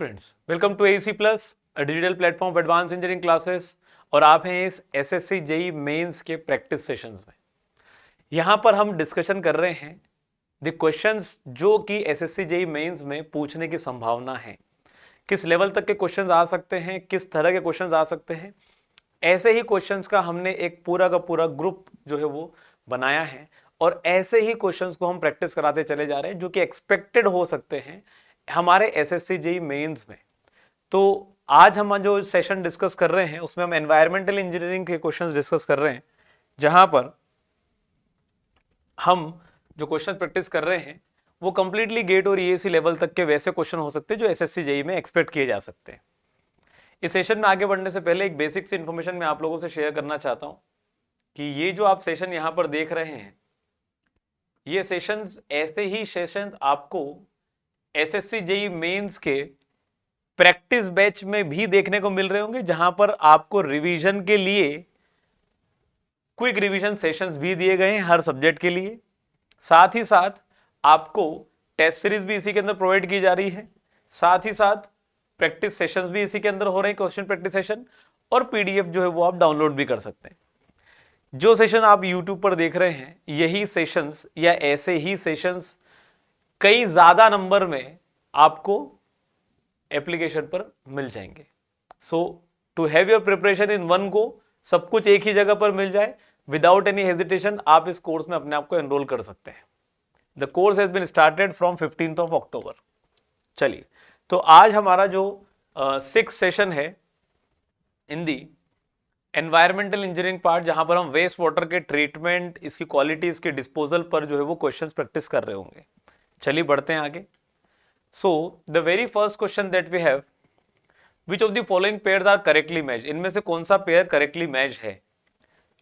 Friends, welcome to AC plus, a digital platform of advance engineering classes. और आप हैं इस एसएससी जेई मेंस के प्रैक्टिस सेशंस में। यहां पर हम डिस्कशन कर रहे हैं द क्वेश्चंस जो कि एसएससी जेई मेंस में पूछने की संभावना है। किस लेवल तक के क्वेश्चंस आ सकते हैं, किस तरह के क्वेश्चंस आ सकते हैं, ऐसे ही क्वेश्चंस का हमने एक पूरा का पूरा ग्रुप जो है वो बनाया है। और ऐसे ही क्वेश्चंस को हम प्रैक्टिस कराते चले जा रहे हैं जो कि एक्सपेक्टेड हो सकते हैं हमारे एसएससी जेई मेंस में। तो आज हम जो सेशन डिस्कस कर रहे हैं उसमें हम एनवायरमेंटल इंजीनियरिंग के क्वेश्चंस डिस्कस कर रहे हैं, जहां पर हम जो क्वेश्चन प्रैक्टिस कर रहे हैं वो कंप्लीटली गेट और ईएसी लेवल तक के वैसे क्वेश्चन हो सकते हैं जो एसएससी जेई में एक्सपेक्ट किए जा सकते हैं। इस सेशन में आगे बढ़ने से पहले एक बेसिक सी इंफॉर्मेशन मैं आप लोगों से शेयर करना चाहता हूं कि ये जो आप सेशन यहां पर देख रहे हैं, ये सेशंस ऐसे ही सेशन आपको एसएससी जेई मेंस के प्रैक्टिस बैच में भी देखने को मिल रहे होंगे, जहां पर आपको रिवीजन के लिए क्विक रिवीजन सेशंस भी दिए गए हैं हर सब्जेक्ट के लिए। साथ ही साथ आपको टेस्ट सीरीज भी इसी के अंदर प्रोवाइड की जा रही है। साथ ही साथ प्रैक्टिस सेशंस भी इसी के अंदर हो रहे हैं, क्वेश्चन प्रैक्टिस सेशन, और पीडीएफ जो है वो आप डाउनलोड भी कर सकते हैं। जो सेशन आप यूट्यूब पर देख रहे हैं, यही सेशंस या ऐसे ही सेशंस कई ज्यादा नंबर में आपको एप्लीकेशन पर मिल जाएंगे। So to have your preparation in one go, सब कुछ एक ही जगह पर मिल जाए विदाउट एनी हेजिटेशन, आप इस कोर्स में अपने आप को एनरोल कर सकते हैं। The course has been started from 15th of October। चलिए, तो आज हमारा जो 6th सेशन है इन दी एनवायरमेंटल इंजीनियरिंग पार्ट, जहां पर हम वेस्ट वाटर के ट्रीटमेंट, इसकी क्वालिटी, इसके डिस्पोजल पर जो है वो क्वेश्चंस प्रैक्टिस कर रहे होंगे। चलिए बढ़ते हैं आगे। So the very first question that we have, which of the following pairs are correctly match, इनमें से कौन सा पेयर करेक्टली मैच है।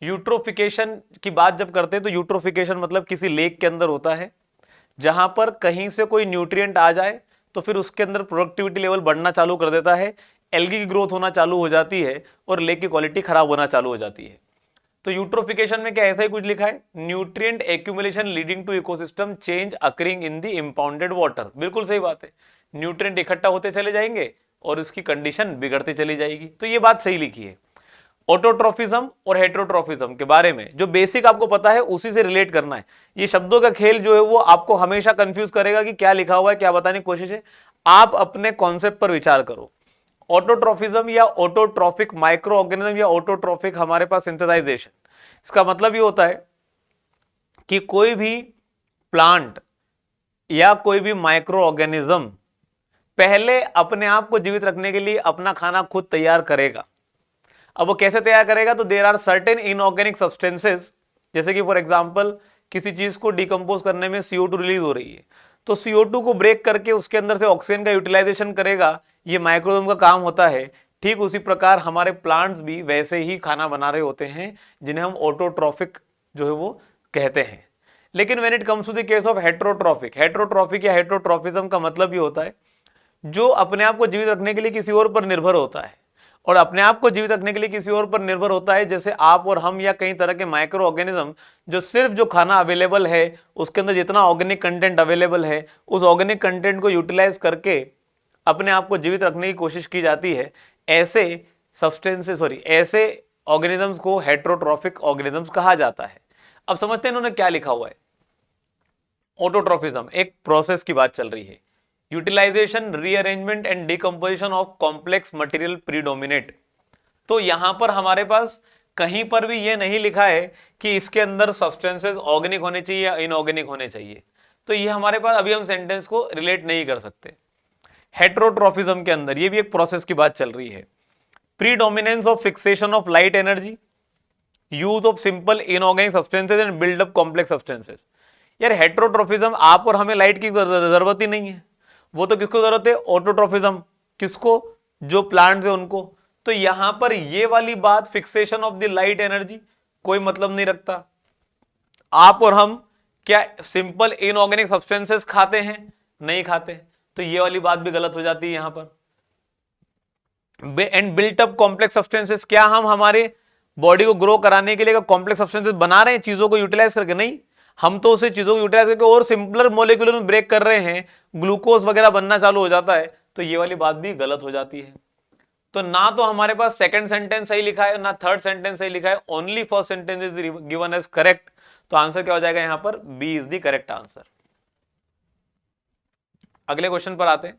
यूट्रोफिकेशन की बात जब करते हैं तो यूट्रोफिकेशन मतलब किसी लेक के अंदर होता है, जहां पर कहीं से कोई न्यूट्रिएंट आ जाए तो फिर उसके अंदर प्रोडक्टिविटी लेवल बढ़ना चालू कर देता है, एल्गी की ग्रोथ होना चालू हो जाती है और लेक की क्वालिटी खराब होना चालू हो जाती है। तो यूट्रोफिकेशन में क्या ऐसा ही कुछ लिखा है, nutrient accumulation leading to ecosystem change occurring in the impounded water. बिल्कुल सही बात है, न्यूट्रिएंट इकट्ठा होते चले जाएंगे और उसकी कंडीशन बिगड़ती चली जाएगी। तो ये बात सही लिखी है। ऑटोट्रॉफिज्म और हेट्रोट्रॉफिज्म के बारे में जो बेसिक आपको पता है उसी से रिलेट करना है। ये शब्दों का खेल जो है वो आपको हमेशा कंफ्यूज करेगा कि क्या लिखा हुआ है, क्या बताने की कोशिश है। आप अपने कॉन्सेप्ट पर विचार करो। ऑटोट्रॉफिज्म या ऑटोट्रॉफिक माइक्रो ऑर्गेनिज्म या ऑटोट्रॉफिक हमारे पास सिंथेसाइजेशन, इसका मतलब ये होता है कि कोई भी प्लांट या कोई भी माइक्रो ऑर्गेनिज्म पहले अपने आप को जीवित रखने के लिए अपना खाना खुद तैयार करेगा। अब वो कैसे तैयार करेगा, तो there are certain inorganic substances, जैसे कि फॉर एग्जांपल किसी चीज को डिकम्पोज करने में CO2 रिलीज हो रही है, तो CO2 को ब्रेक करके उसके अंदर से ऑक्सीजन का यूटिलाइजेशन करेगा, ये माइक्रोजम का काम होता है। ठीक उसी प्रकार हमारे प्लांट्स भी वैसे ही खाना बना रहे होते हैं, जिन्हें हम ऑटोट्रॉफिक जो है वो कहते हैं। लेकिन when it comes to the case of heterotrophic या हेट्रोट्रॉफिज्म का मतलब ये होता है जो अपने आप को जीवित रखने के लिए किसी और पर निर्भर होता है। और अपने आप को जीवित रखने के लिए किसी और पर निर्भर होता है, जैसे आप और हम या कई तरह के माइक्रो ऑर्गेनिज्म, जो सिर्फ जो खाना अवेलेबल है उसके अंदर जितना ऑर्गेनिक कंटेंट अवेलेबल है उस ऑर्गेनिक कंटेंट को यूटिलाइज करके अपने आप को जीवित रखने की कोशिश की जाती है। ऐसे ऐसे ऑर्गेनिजम्स को हेट्रोट्रॉफिक ऑर्गेनिजम्स कहा जाता है। अब समझते हैं इन्होंने क्या लिखा हुआ है। ऑटोट्रॉफिज्म एक प्रोसेस की बात चल रही है। Utilisation, rearrangement and decomposition of complex material predominate. तो यहां पर हमारे पास कहीं पर भी यह नहीं लिखा है कि इसके अंदर सब्सटेंसेस ऑर्गेनिक होने चाहिए या इनऑर्गेनिक होने चाहिए। तो ये हमारे पास अभी हम सेंटेंस को रिलेट नहीं कर सकते। हेट्रोट्रॉफिज्म के अंदर ये भी एक प्रोसेस की बात चल रही है। Predominance of fixation of light energy, use of simple inorganic substances and buildup complex substances. यार हेट्रोट्रॉफिज्म आप और हमें लाइट की जरूरत ही नहीं है, वो तो किसको जरूरत है, ऑटोट्रॉफिज्म, किसको, जो प्लांट्स है उनको। तो यहां पर ये वाली बात fixation of the light energy कोई मतलब नहीं रखता। आप और हम क्या सिंपल इनऑर्गेनिक सब्सटेंसेस खाते हैं, नहीं खाते, तो ये वाली बात भी गलत हो जाती है यहां पर। And built up complex substances, क्या हम हमारे बॉडी को ग्रो कराने के लिए कॉम्प्लेक्स सब्सटेंसेस बना रहे हैं चीजों को यूटिलाइज करके, नहीं, हम तो उसे चीजों को यूटिलाइज करके और सिंपलर मॉलिक्यूल में ब्रेक कर रहे हैं, ग्लूकोज वगैरह बनना चालू हो जाता है। तो ये वाली बात भी गलत हो जाती है। तो ना तो हमारे पास सेकंड सेंटेंस सही लिखा है ना थर्ड सेंटेंस सही लिखा है, only first sentence is given as correct. तो आंसर क्या हो जाएगा यहां पर, B is the correct answer. अगले क्वेश्चन पर आते हैं,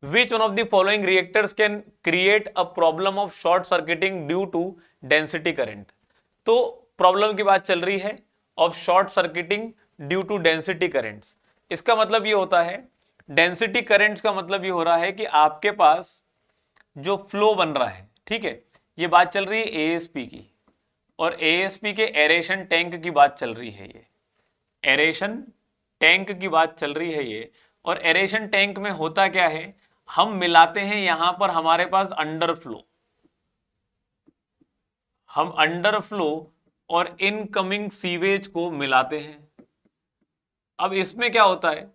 which one of the following reactors can create a problem of short circuiting due to density current. तो प्रॉब्लम की बात चल रही है of short circuiting due to density currents. इसका मतलब ये होता है, डेंसिटी करंट्स का मतलब ये हो रहा है कि आपके पास जो फ्लो बन रहा है, ठीक है, ये बात चल रही है एएसपी की, और एएसपी के एरेशन टैंक की बात चल रही है, ये एरेशन टैंक की बात चल रही है ये। और एरेशन टैंक में होता क्या है, हम मिलाते हैं यहां पर हमारे पास अंडर फ्लो, हम अंडर फ्लो और इनकमिंग सीवेज को मिलाते हैं। अब इसमें क्या होता है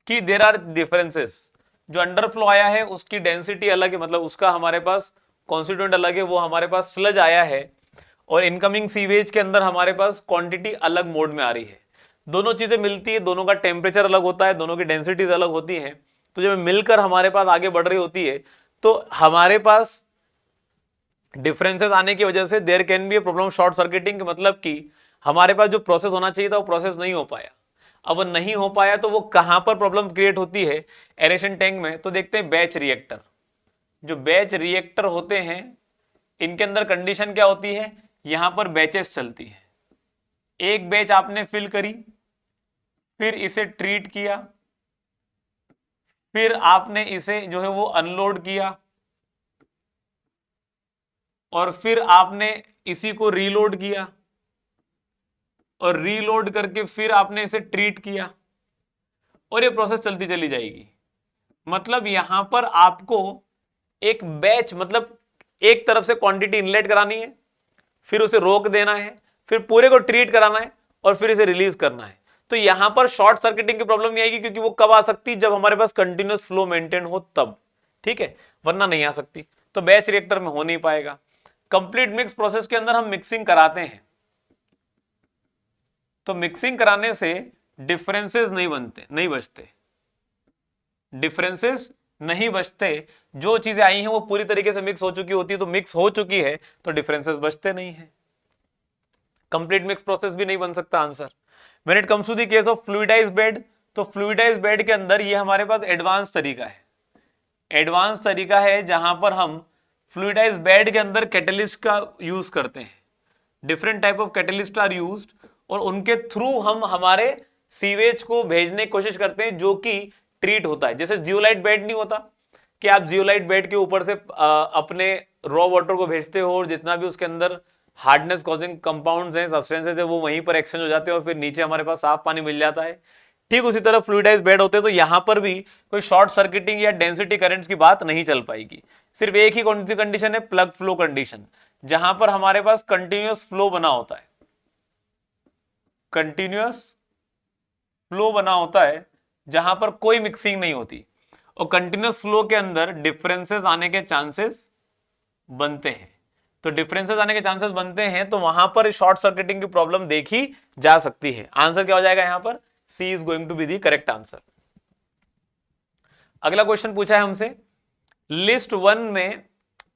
कि देयर आर डिफरेंसेस, जो अंडर फ्लो आया है उसकी डेंसिटी अलग है, मतलब उसका हमारे पास कॉन्स्टिट्यूएंट अलग है, वो हमारे पास स्लज आया है, और इनकमिंग सीवेज के अंदर हमारे पास क्वांटिटी अलग मोड में आ रही है। दोनों चीजें मिलती है, दोनों का टेम्परेचर अलग होता है, दोनों की डेंसिटीज अलग होती हैं, तो जब मिलकर हमारे पास आगे बढ़ रही होती है तो हमारे पास डिफरेंसेस आने की वजह से there can be a problem short circuiting, मतलब कि हमारे पास जो प्रोसेस होना चाहिए था वो प्रोसेस नहीं हो पाया। अब वो नहीं हो पाया तो वो कहां पर प्रॉब्लम क्रिएट होती है, एरेशन टैंक में। तो देखते हैं बैच रिएक्टर, जो बैच रिएक्टर होते हैं इनके अंदर कंडीशन क्या होती है, यहां पर बैचेस चलती है। एक बैच आपने फिल करी, फिर इसे ट्रीट किया, फिर आपने इसे जो है वो अनलोड किया, और फिर आपने इसी को रीलोड किया, और रीलोड करके फिर आपने इसे ट्रीट किया, और ये प्रोसेस चलती चली जाएगी। मतलब यहां पर आपको एक बैच, मतलब एक तरफ से क्वांटिटी इनलेट करानी है, फिर उसे रोक देना है, फिर पूरे को ट्रीट कराना है, और फिर इसे रिलीज करना है। तो यहां पर शॉर्ट सर्किटिंग की प्रॉब्लम नहीं आएगी, क्योंकि वो कब आ सकती है, जब हमारे पास कंटिन्यूअस फ्लो मेंटेन हो तब, ठीक है, वरना नहीं आ सकती। तो बैच रिएक्टर में हो नहीं पाएगा। कंप्लीट मिक्स प्रोसेस के अंदर हम मिक्सिंग कराते हैं, तो मिक्सिंग कराने से डिफरेंसेस नहीं बनते, नहीं बचते, डिफरेंसेस नहीं बचते। जो चीजें आई हैं वो पूरी तरीके से मिक्स हो चुकी होती है, तो मिक्स हो चुकी है तो डिफरेंसेस बचते नहीं है, कंप्लीट मिक्स प्रोसेस भी नहीं बन सकता answer. When it comes to the case of fluidised bed, तो फ्लूइडाइज्ड बेड के अंदर ये हमारे पास एडवांस तरीका है, एडवांस तरीका है जहां पर हम फ्लूइडाइज्ड बेड के अंदर कैटलिस्ट का यूज करते हैं। Different type of catalyst are used, और उनके थ्रू हम हमारे सीवेज को भेजने की कोशिश करते हैं जो कि ट्रीट होता है। जैसे जियोलाइट बेड नहीं होता कि आप जियोलाइट बेड के ऊपर से अपने रॉ वाटर को भेजते हो, और जितना भी उसके अंदर हार्डनेस कॉजिंग कंपाउंड्स हैं, सब्सटेंसेस है, वो वहीं पर एक्सचेंज हो जाते हैं, और फिर नीचे हमारे पास साफ पानी मिल जाता है। ठीक उसी तरह फ्लूइडाइज्ड बेड होते हैं, तो यहां पर भी कोई शॉर्ट सर्किटिंग या डेंसिटी करंट्स की बात नहीं चल पाएगी। सिर्फ एक ही कौन सी कंडीशन है, प्लग फ्लो कंडीशन, जहां पर हमारे पास कंटिन्यूअस फ्लो बना होता है, कंटिन्यूअस फ्लो बना होता है जहां पर कोई मिक्सिंग नहीं होती, और कंटिन्यूअस फ्लो के अंदर डिफरेंसेस आने के चांसेस बनते हैं। तो डिफरेंसेस आने के चांसेस बनते हैं, तो वहां पर शॉर्ट सर्किटिंग की प्रॉब्लम देखी जा सकती है। आंसर क्या हो जाएगा यहां पर, C is going to be the correct answer. अगला क्वेश्चन पूछा है हमसे, लिस्ट 1 में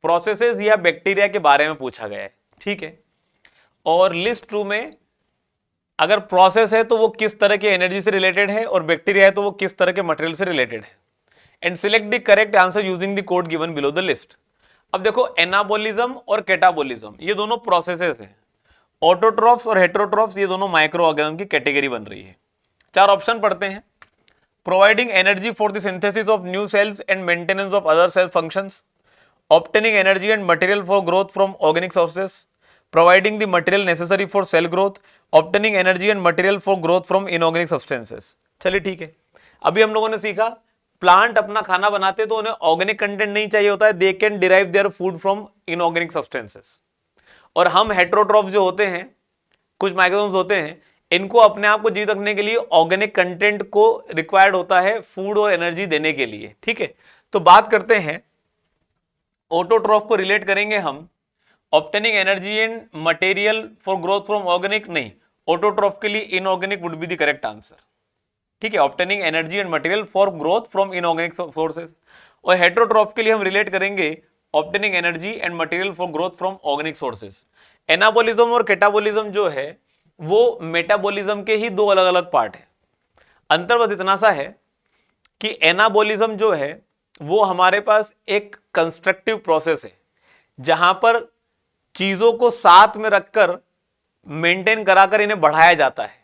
प्रोसेसेस या बैक्टीरिया के बारे में पूछा गया है, ठीक है, और लिस्ट 2 में अगर प्रोसेस है तो वो किस तरह के एनर्जी से रिलेटेड है, और बैक्टीरिया है तो वो किस तरह के मटेरियल से रिलेटेड है। And select the correct answer using the code given below the list. अब देखो, एनाबोलिज्म और कैटाबोलिज्म ये दोनों प्रोसेसेस हैं। ऑटोट्रॉफ्स और हेटेरोट्रॉफ्स ये दोनों माइक्रो ऑर्गेनिज्म की कैटेगरी बन रही है। 4 ऑप्शन पढ़ते हैं। Providing energy for the synthesis of new cells and maintenance of other cell functions, obtaining energy and material for growth from organic sources, providing the material necessary for cell growth, obtaining energy and material for growth from inorganic substances। चलिए ठीक है, अभी हम लोगों ने सीखा plant अपना खाना बनाते तो उन्हें ऑर्गेनिक कंटेंट नहीं चाहिए होता है, they can derive their food from inorganic substances. और हम हेटेरोट्रॉफ जो होते हैं, कुछ माइक्रोब्स होते हैं, इनको अपने आप को जीवित रखने के लिए ऑर्गेनिक कंटेंट को रिक्वायर्ड होता है फूड और एनर्जी देने के लिए, ठीक है। तो बात करते हैं ऑटोट्रॉफ को रिलेट करेंगे हम, obtaining energy and material for growth from organic नहीं, ऑटोट्रॉफ के लिए inorganic would be the correct answer, ठीक है। Obtaining energy and material for growth from inorganic sources. और हेटेरोट्रॉफ के लिए हम रिलेट करेंगे obtaining energy and material for growth from organic sources. Anabolism और कैटाबॉलिज्म जो है वो मेटाबॉलिज्म के ही दो अलग अलग पार्ट है। अंतर बस इतना सा है कि एनाबॉलिज्म जो है वो हमारे पास एक कंस्ट्रक्टिव प्रोसेस है जहां पर चीजों को साथ में रखकर मेंटेन कराकर इन्हें बढ़ाया जाता है,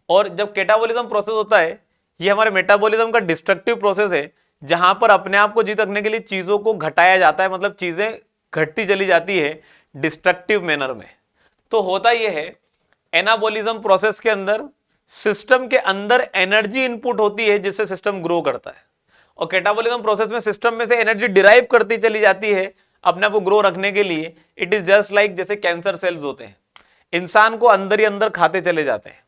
और जब कैटाबॉलिज्म प्रोसेस होता है ये हमारे मेटाबॉलिज्म का डिस्ट्रक्टिव प्रोसेस है जहां पर अपने आप को जीत रखने के लिए चीजों को घटाया जाता है, मतलब चीजें घटती चली जाती है डिस्ट्रक्टिव मैनर में। तो होता यह है एनाबॉलिज्म प्रोसेस के अंदर सिस्टम के अंदर एनर्जी इनपुट होती है जिससे सिस्टम ग्रो करता है, और कैटाबॉलिज्म प्रोसेस में सिस्टम में से एनर्जी डिराइव करती चली जाती है अपने आप को ग्रो रखने के लिए। इट इज जस्ट लाइक जैसे कैंसर सेल्स होते हैं, इंसान को अंदर ही अंदर खाते चले जाते हैं,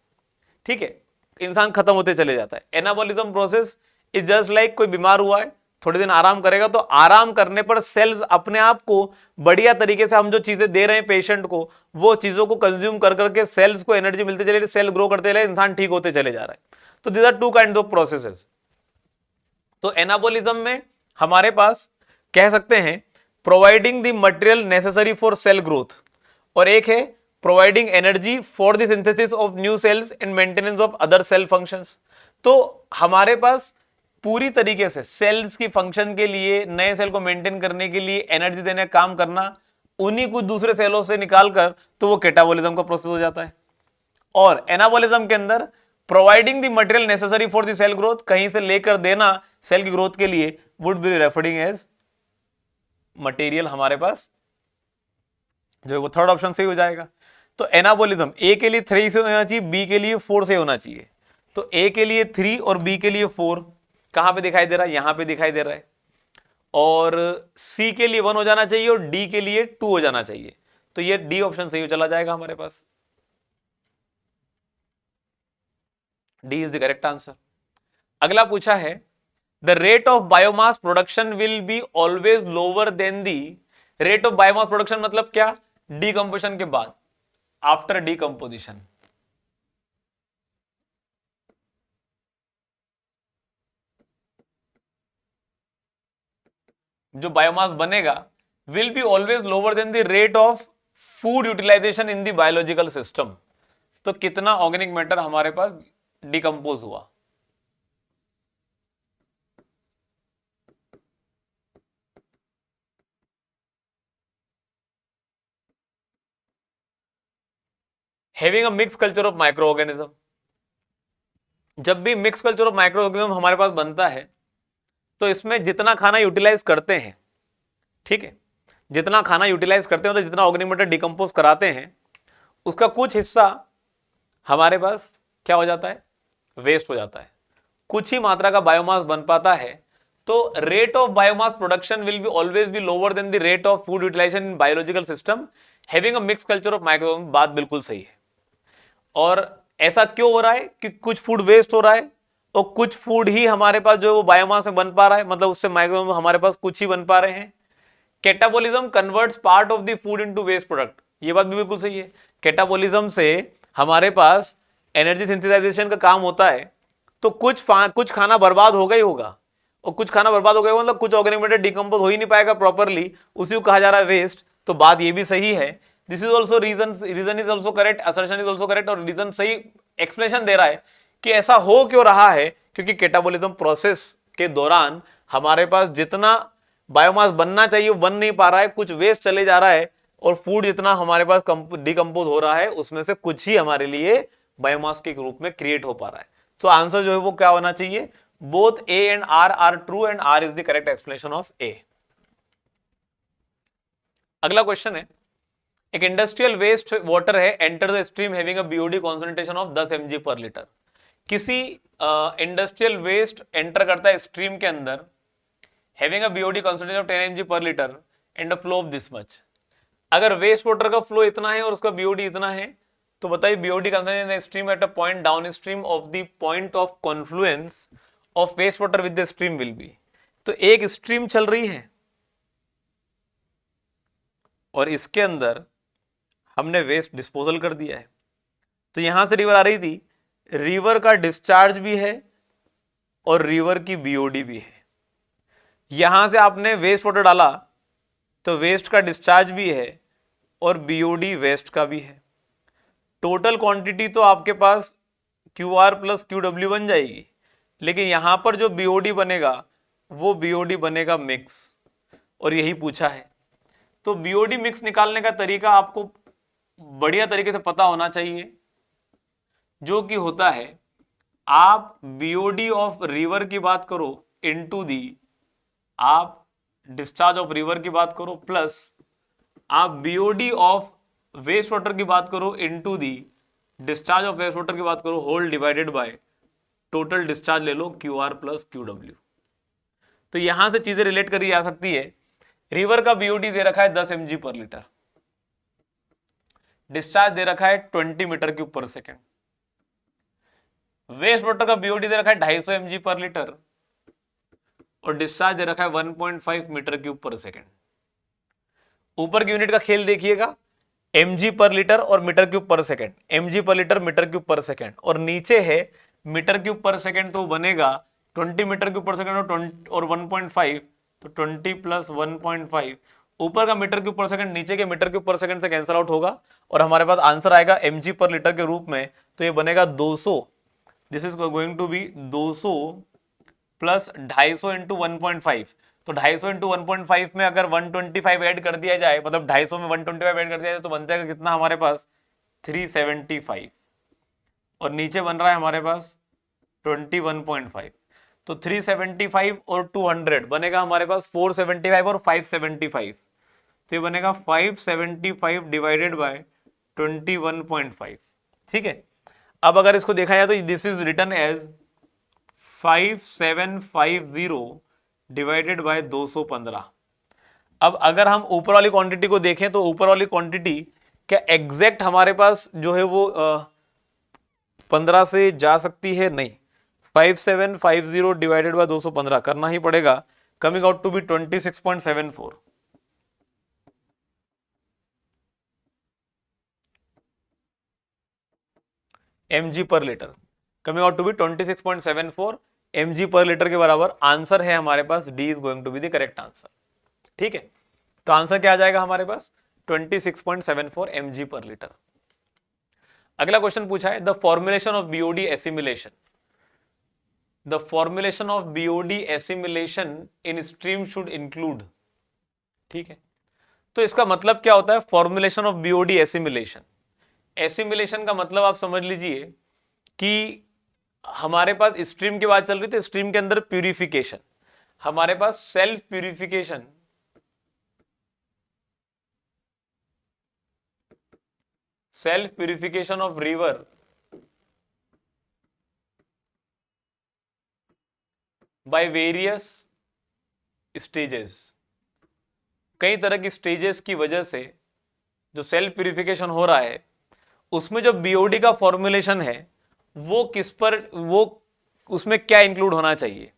ठीक है, इंसान खत्म होते चले जाता है। Anabolism process is just like कोई बीमार हुआ है, थोड़े दिन आराम करेगा तो आराम करने पर सेल्स अपने आप को बढ़िया तरीके से, हम जो चीजें दे रहे हैं पेशेंट को वो चीजों को कंज्यूम कर करके सेल्स को एनर्जी मिलती चले, सेल ग्रो करते चले, इंसान ठीक होते चले जा रहा है। तो this are two kind of processes. तो एनाबॉलिज्म में हमारे पास कह सकते हैं providing the material necessary for cell growth, और एक है providing energy for the synthesis of new cells and maintenance of other cell functions. तो हमारे पास पूरी तरीके से सेल्स की फंक्शन के लिए, नए सेल को मेंटेन करने के लिए एनर्जी देने का काम करना, उन्हीं कुछ दूसरे सेलों से निकालकर, तो वो कैटाबॉलिज्म का प्रोसेस हो जाता है। और एनाबॉलिज्म के अंदर providing the material necessary for the cell growth, कहीं से लेकर देना सेल की ग्रोथ के लिए, would be referring as material हमारे पास, जो वो थर्ड ऑप्शन से ही हो जाएगा। तो एनाबॉलिज्म ए के लिए 3 से होना चाहिए, बी के लिए 4 से होना चाहिए। तो ए के लिए 3 और बी के लिए 4 कहां पे दिखाई दे रहा है, यहां पे दिखाई दे रहा है, और सी के लिए 1 हो जाना चाहिए और डी के लिए 2 हो जाना चाहिए। तो ये डी ऑप्शन सही चला जाएगा हमारे पास, D is the correct answer. अगला पूछा है the rate of biomass production will be always lower than the rate of biomass production, मतलब क्या, डीकंपोजिशन के बाद, आफ्टर डीकंपोजिशन। जो बायोमास बनेगा will be always lower than the rate of food utilisation in the biological system. तो कितना organic matter हमारे पास डिकंपोज हुआ। Having a mix culture of microorganism, जब भी mix culture of micro organism हमारे पास बनता है तो इसमें जितना खाना यूटिलाइज करते हैं, ठीक है, जितना खाना यूटिलाइज करते हैं, मतलब जितना ऑर्गेनिक मैटर डिकम्पोज कराते हैं, उसका कुछ हिस्सा हमारे पास क्या हो जाता है, वेस्ट हो जाता है। कुछ ही मात्रा का बायोमास बन पाता है। तो rate of biomass production will be always be lower than the rate of food utilisation in biological system having a mix culture of micro. बात बिल्कुल सही है। और ऐसा क्यों हो रहा है कि कुछ फूड वेस्ट हो रहा है और कुछ फूड ही हमारे पास जो वो बायोमास में बन पा रहा है, मतलब उससे माइक्रो हमारे पास कुछ ही बन पा रहे हैं। Catabolism converts part of the food into waste product, ये बात भी बिल्कुल सही है। कैटाबॉलिज्म से हमारे पास एनर्जी सिंथेसाइजेशन का काम होता है, तो कुछ खाना बर्बाद होगा ही होगा, और कुछ खाना बर्बाद हो गया मतलब कुछ ऑर्गेनिक मैटर डिकम्पोज हो ही नहीं पाएगा प्रॉपरली, उसी को कहा जा रहा है वेस्ट। तो बात ये भी सही है। This is also reason is also correct, assertion is also correct, और रीजन सही एक्सप्लेनेशन दे रहा है कि ऐसा हो क्यों रहा है, क्योंकि कैटाबॉलिज्म प्रोसेस के दौरान हमारे पास जितना बायोमास बनना चाहिए वो बन नहीं पा रहा है, कुछ वेस्ट चले जा रहा है, और फूड जितना हमारे पास डिकम्पोज हो रहा है उसमें से कुछ ही हमारे लिए बायोमास के रूप में क्रिएट हो पा रहा है। सो आंसर जो है वो क्या होना चाहिए, both A and R are true and R is the correct explanation of A. अगला क्वेश्चन है, एक इंडस्ट्रियल वेस्ट वाटर है enter the stream having a BOD concentration of 10 mg per litre. किसी इंडस्ट्रियल वेस्ट एंटर करता है stream के अंदर having a BOD concentration of 10 mg per litre and a flow of this much. अगर waste water का flow इतना है और उसका बीओडी इतना है, तो बताइए BOD concentration stream at a point downstream of the point of confluence of waste water with the stream will be. तो एक स्ट्रीम चल रही है और इसके अंदर हमने वेस्ट डिस्पोजल कर दिया है, तो यहां से रिवर आ रही थी, रिवर का डिस्चार्ज भी है और रिवर की बीओडी भी है। यहां से आपने वेस्ट वाटर डाला तो वेस्ट का डिस्चार्ज भी है और बीओडी वेस्ट का भी है। टोटल क्वांटिटी तो आपके पास Q R plus Q W बन जाएगी, लेकिन यहां पर जो बीओडी बनेगा वो बीओडी बनेगा मिक्स, और यही पूछा है। तो बीओडी मिक्स निकालने का तरीका आपको बढ़िया तरीके से पता होना चाहिए, जो कि होता है आप बीओडी ऑफ रिवर की बात करो इनटू दी आप डिस्चार्ज ऑफ रिवर की बात करो, प्लस आप बीओडी ऑफ वेस्ट वाटर की बात करो into the discharge of waste water की बात करो, whole divided by total discharge ले लो Q R plus Q W. तो यहां से चीजें रिलेट करी जा सकती है। रिवर का बीओडी दे रखा है 10 mg पर लीटर, डिस्चार्ज दे रखा है 20 मीटर क्यूब पर सेकेंड, वेस्ट वाटर का बीओडी दे रखा है 250 mg पर लीटर और डिस्चार्ज दे रखा है 1.5 मीटर क्यूब पर सेकेंड। ऊपर की यूनिट का खेल देखिएगा, mg पर लीटर और मीटर क्यूब पर second, mg per litre metre cube पर सेकेंड, और नीचे है मीटर क्यूब पर सेकेंड, तो बनेगा 20 मीटर क्यूब पर सेकेंड और 1.5, तो 20 प्लस 1.5। ऊपर का मीटर क्यूब पर सेकंड नीचे के मीटर क्यूब पर सेकंड से कैंसिल आउट होगा और हमारे पास आंसर आएगा mg पर लीटर के रूप में। तो ये बनेगा 200, this is going to be 200 plus 250 into 1.5। तो 250 इंटू 1.5 में अगर 125 ऐड कर दिया जाए, मतलब 250 में 125 ऐड कर दिया जाए, तो बन जाएगा कितना हमारे पास 375, और नीचे बन रहा है हमारे पास 21.5। तो 375 और 200 बनेगा हमारे पास 475 और 575, तो ये बनेगा 575 डिवाइडेड बाय 21.5। ठीक है, अब अगर इसको देखा जाए तो this is written as 5750 divided by 215। अब अगर हम ऊपर वाली क्वांटिटी को देखें तो ऊपर वाली क्वांटिटी क्या एग्जैक्ट हमारे पास जो है वो 15 से जा सकती है? नहीं, 5750 डिवाइडेड बाय 215 करना ही पड़ेगा, coming out to be 26.74। mg per litre, coming out to be 26.74 mg per litre के बराबर आंसर है हमारे पास। D is going to be the correct answer. ठीक है, तो आंसर क्या आ जाएगा हमारे पास 26.74 mg पर लीटर। अगला क्वेश्चन पूछा है the formulation of BOD assimilation, the formulation of BOD assimilation in stream should include. ठीक है, तो इसका मतलब क्या होता है formulation of BOD assimilation? Assimilation का मतलब आप समझ लीजिए कि हमारे पास स्ट्रीम की बात चल रही थी, स्ट्रीम के अंदर प्यूरिफिकेशन, हमारे पास self purification, self purification of river by various stages. कई तरह की स्टेजेस की वजह से जो सेल्फ प्यूरिफिकेशन हो रहा है उसमें जो बीओडी का फॉर्मुलेशन है वो किस पर, वो उसमें क्या इंक्लूड होना चाहिए।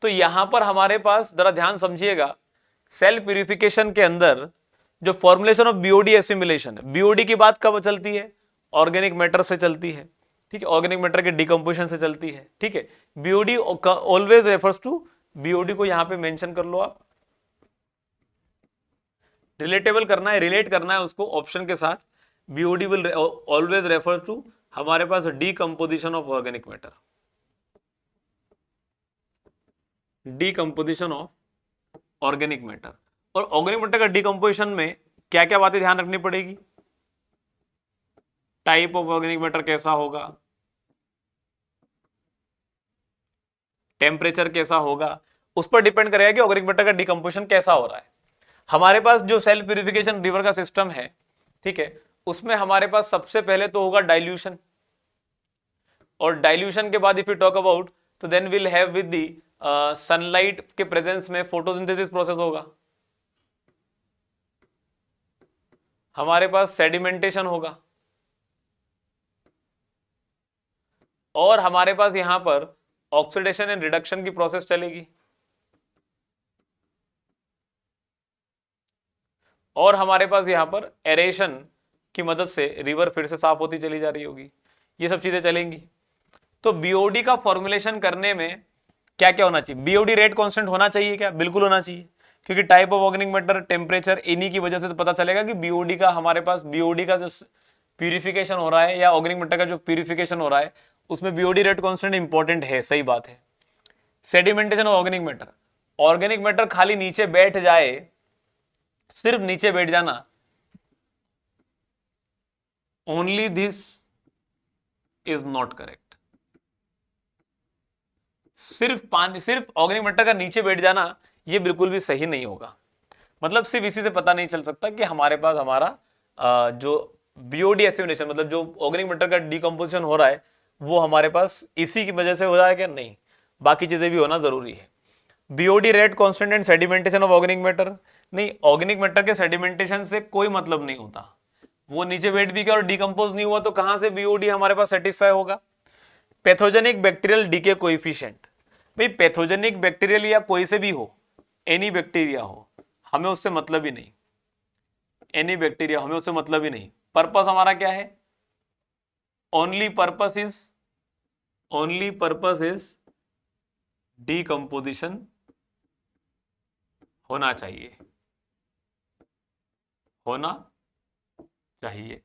तो यहां पर हमारे पास जरा ध्यान समझिएगा, सेल्फ प्यूरिफिकेशन के अंदर जो फॉर्मुलेशन ऑफ बीओडी एसिमिलेशन है, बीओडी की बात कब चलती है? ऑर्गेनिक मैटर से चलती है। ठीक है, ऑर्गेनिक मैटर के डिकम्पोजिशन से चलती है। ठीक है, BOD always refers to, BOD को यहां पे मेंशन कर लो आप, रिलेटेबल करना है, रिलेट करना है उसको ऑप्शन के साथ। BOD will always refer to हमारे पास decomposition of organic matter, decomposition of organic matter. और ऑर्गेनिक मैटर का डीकम्पोजिशन में क्या क्या बातें ध्यान रखनी पड़ेगी? टाइप ऑफ ऑर्गेनिक मैटर कैसा होगा, टेम्परेचर कैसा होगा, उस पर डिपेंड करेगा कि ऑर्गेनिक मैटर का डीकम्पोजिशन कैसा हो रहा है। हमारे पास जो सेल्फ प्यूरिफिकेशन रिवर का सिस्टम है, ठीक है, उसमें हमारे पास सबसे पहले तो होगा डाइल्यूशन, और डाइल्यूशन के बाद इफ यू टॉक अबाउट तो then will have with the sunlight के प्रेजेंस में फोटोसिंथेसिस प्रोसेस होगा, हमारे पास सेडिमेंटेशन होगा, और हमारे पास यहां पर ऑक्सीडेशन एंड रिडक्शन की प्रोसेस चलेगी, और हमारे पास यहां पर एरेशन की मदद से रिवर फिर से साफ होती चली जा रही होगी। ये सब चीजें चलेंगी। तो बीओडी का फॉर्मुलेशन करने में क्या क्या होना चाहिए? बीओडी रेट कांस्टेंट होना चाहिए क्या? बिल्कुल होना चाहिए, क्योंकि type of organic matter, temperature, इन्हीं की वजह से तो पता चलेगा कि बीओडी का हमारे पास बीओडी का जो प्यूरिफिकेशन हो रहा है या ऑर्गेनिक मैटर का जो प्यूरिफिकेशन हो रहा है उसमें बीओडी रेट कांस्टेंट इंपॉर्टेंट है, सही बात है। सेडिमेंटेशन ऑफ ऑर्गेनिक मैटर खाली नीचे बैठ जाए, सिर्फ नीचे बैठ जाना, only this is not correct. सिर्फ पानी, सिर्फ ऑर्गेनिक मैटर का नीचे बैठ जाना ये बिल्कुल भी सही नहीं होगा। मतलब सिर्फ इसी से पता नहीं चल सकता कि हमारे पास हमारा जो बीओडी एसिमिलेशन, मतलब जो ऑर्गेनिक मैटर का डिकम्पोजिशन हो रहा है वो हमारे पास इसी की वजह से हो रहा है क्या? नहीं, बाकी चीजें भी होना जरूरी है। BOD rate constant and sedimentation of organic matter, नहीं, ऑर्गेनिक मैटर के सेडिमेंटेशन से कोई मतलब नहीं होता। वो नीचे बैठ भी गया और डिकम्पोज नहीं हुआ तो कहां से बीओडी हमारे पास सेटिस्फाई होगा? पैथोजेनिक बैक्टीरियल डीके कोएफिशिएंट, भाई पैथोजेनिक बैक्टीरियल या कोई से भी हो, एनी बैक्टीरिया हो, हमें उससे मतलब ही नहीं, एनी बैक्टीरिया हमें उससे मतलब ही नहीं। पर्पस हमारा क्या है? ओनली पर्पस इज डीकंपोजिशन होना चाहिए, होना चाहिए।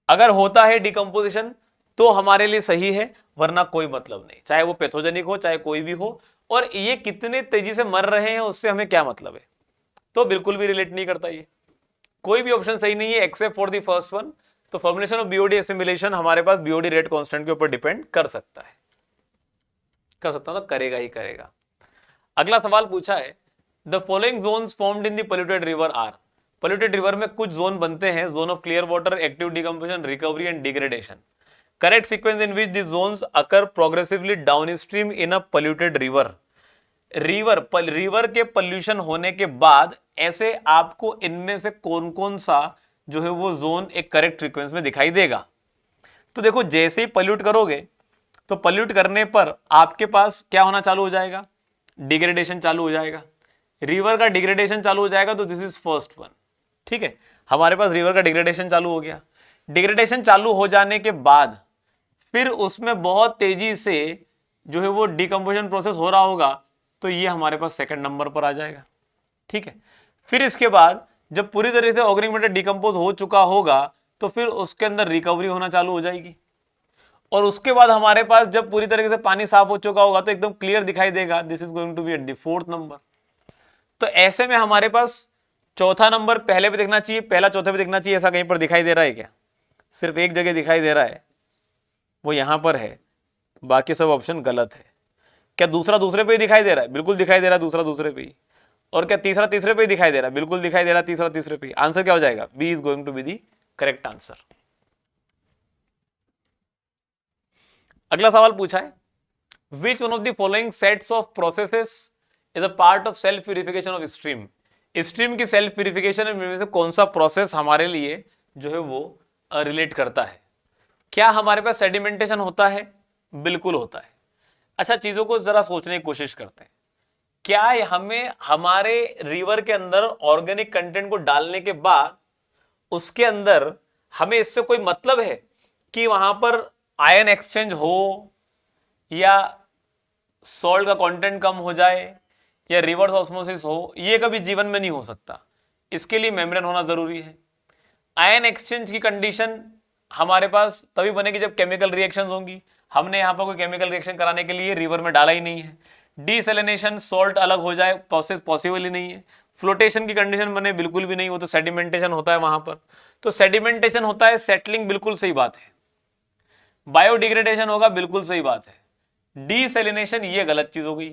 अगर होता है डिकम्पोजिशन तो हमारे लिए सही है, वरना कोई मतलब नहीं, चाहे वो पैथोजेनिक हो चाहे कोई भी हो। और ये कितने तेजी से मर रहे हैं उससे हमें क्या मतलब है? तो बिल्कुल भी रिलेट नहीं करता ये, कोई भी ऑप्शन सही नहीं है except for the first one. तो फॉर्मुलेशन ऑफ बीओडी एसिमिलेशन हमारे पास बीओडी रेट कांस्टेंट के ऊपर डिपेंड कर सकता है, कर सकता हूं तो करेगा ही करेगा। अगला सवाल पूछा है, the following zones formed in the polluted river are. Polluted river में कुछ जोन बनते हैं, zone of clear water, active decomposition, recovery and degradation. Correct sequence in which this zones occur progressively downstream in a polluted river. River के pollution होने के बाद ऐसे आपको इनमें से कौन कौन सा जो है वो जोन एक करेक्ट फ्रीक्वेंस में दिखाई देगा? तो देखो, जैसे ही पोल्यूट करोगे तो पोल्यूट करने पर आपके पास क्या होना चालू हो जाएगा? डिग्रेडेशन चालू हो जाएगा, रिवर का डिग्रेडेशन चालू हो जाएगा। तो दिस इज फर्स्ट वन, ठीक है, हमारे पास रिवर का डिग्रेडेशन चालू हो गया। डिग्रेडेशन चालू हो जाने के बाद फिर उसमें बहुत तेजी से जो है वो डिकम्पोजिशन प्रोसेस हो रहा होगा, तो ये हमारे पास सेकंड नंबर पर आ जाएगा, ठीक है। फिर इसके बाद जब पूरी तरह से ऑर्गेनिक मैटर डिकम्पोज हो चुका होगा तो फिर उसके अंदर रिकवरी होना चालू हो जाएगी। और उसके बाद हमारे पास जब पूरी तरीके से पानी साफ हो चुका होगा तो एकदम क्लियर दिखाई देगा, this is going to be at the fourth number. तो ऐसे में हमारे पास चौथा नंबर पहले पे दिखना चाहिए, पहला चौथे पे दिखना चाहिए, ऐसा कहीं पर दिखाई दे रहा है क्या? सिर्फ एक जगह दिखाई दे रहा है, वो यहां पर है, बाकी सब ऑप्शन गलत है। क्या दूसरा दूसरे पे ही दिखाई दे रहा है? बिल्कुल दिखाई दे रहा है दूसरा दूसरे पे ही। और क्या तीसरा तीसरे पे ही दिखाई दे रहा है? बिल्कुल दिखाई दे रहा है तीसरा तीसरे पे ही। आंसर क्या हो जाएगा? B is going to be the correct answer. अगला सवाल पूछा है, which one of the following sets of processes is a part of self purification of stream. Stream की सेल्फ प्यूरिफिकेशन में से कौन सा प्रोसेस हमारे लिए जो है वो रिलेट करता है? क्या हमारे पास सेडिमेंटेशन होता है? बिल्कुल होता है। अच्छा, चीजों को जरा सोचने की कोशिश करते हैं। क्या हमें हमारे रिवर के अंदर ऑर्गेनिक कंटेंट को डालने के बाद उसके अंदर हमें इससे कोई मतलब है कि वहां पर आयन एक्सचेंज हो या सॉल्ट का कंटेंट कम हो जाए या रिवर्स ऑस्मोसिस हो? ये कभी जीवन में नहीं हो सकता। इसके लिए मेम्ब्रेन होना जरूरी है। आयन एक्सचेंज की कंडीशन हमारे पास तभी बनेगी जब केमिकल रिएक्शंस होंगी। हमने यहां पर कोई केमिकल रिएक्शन कराने के लिए रिवर में डाला ही नहीं है। डीसेलिनेशन, सॉल्ट अलग हो जाए, प्रोसेस पॉसिबल ही नहीं है। फ्लोटेशन की कंडीशन बने, बिल्कुल भी नहीं हो। तो सेडिमेंटेशन होता है वहां पर। तो सेडिमेंटेशन होता है, सेटलिंग बिल्कुल सही बात है। बायोडिग्रेडेशन होगा, बिल्कुल सही बात है। डीसेलिनेशन ये गलत चीज हो गई,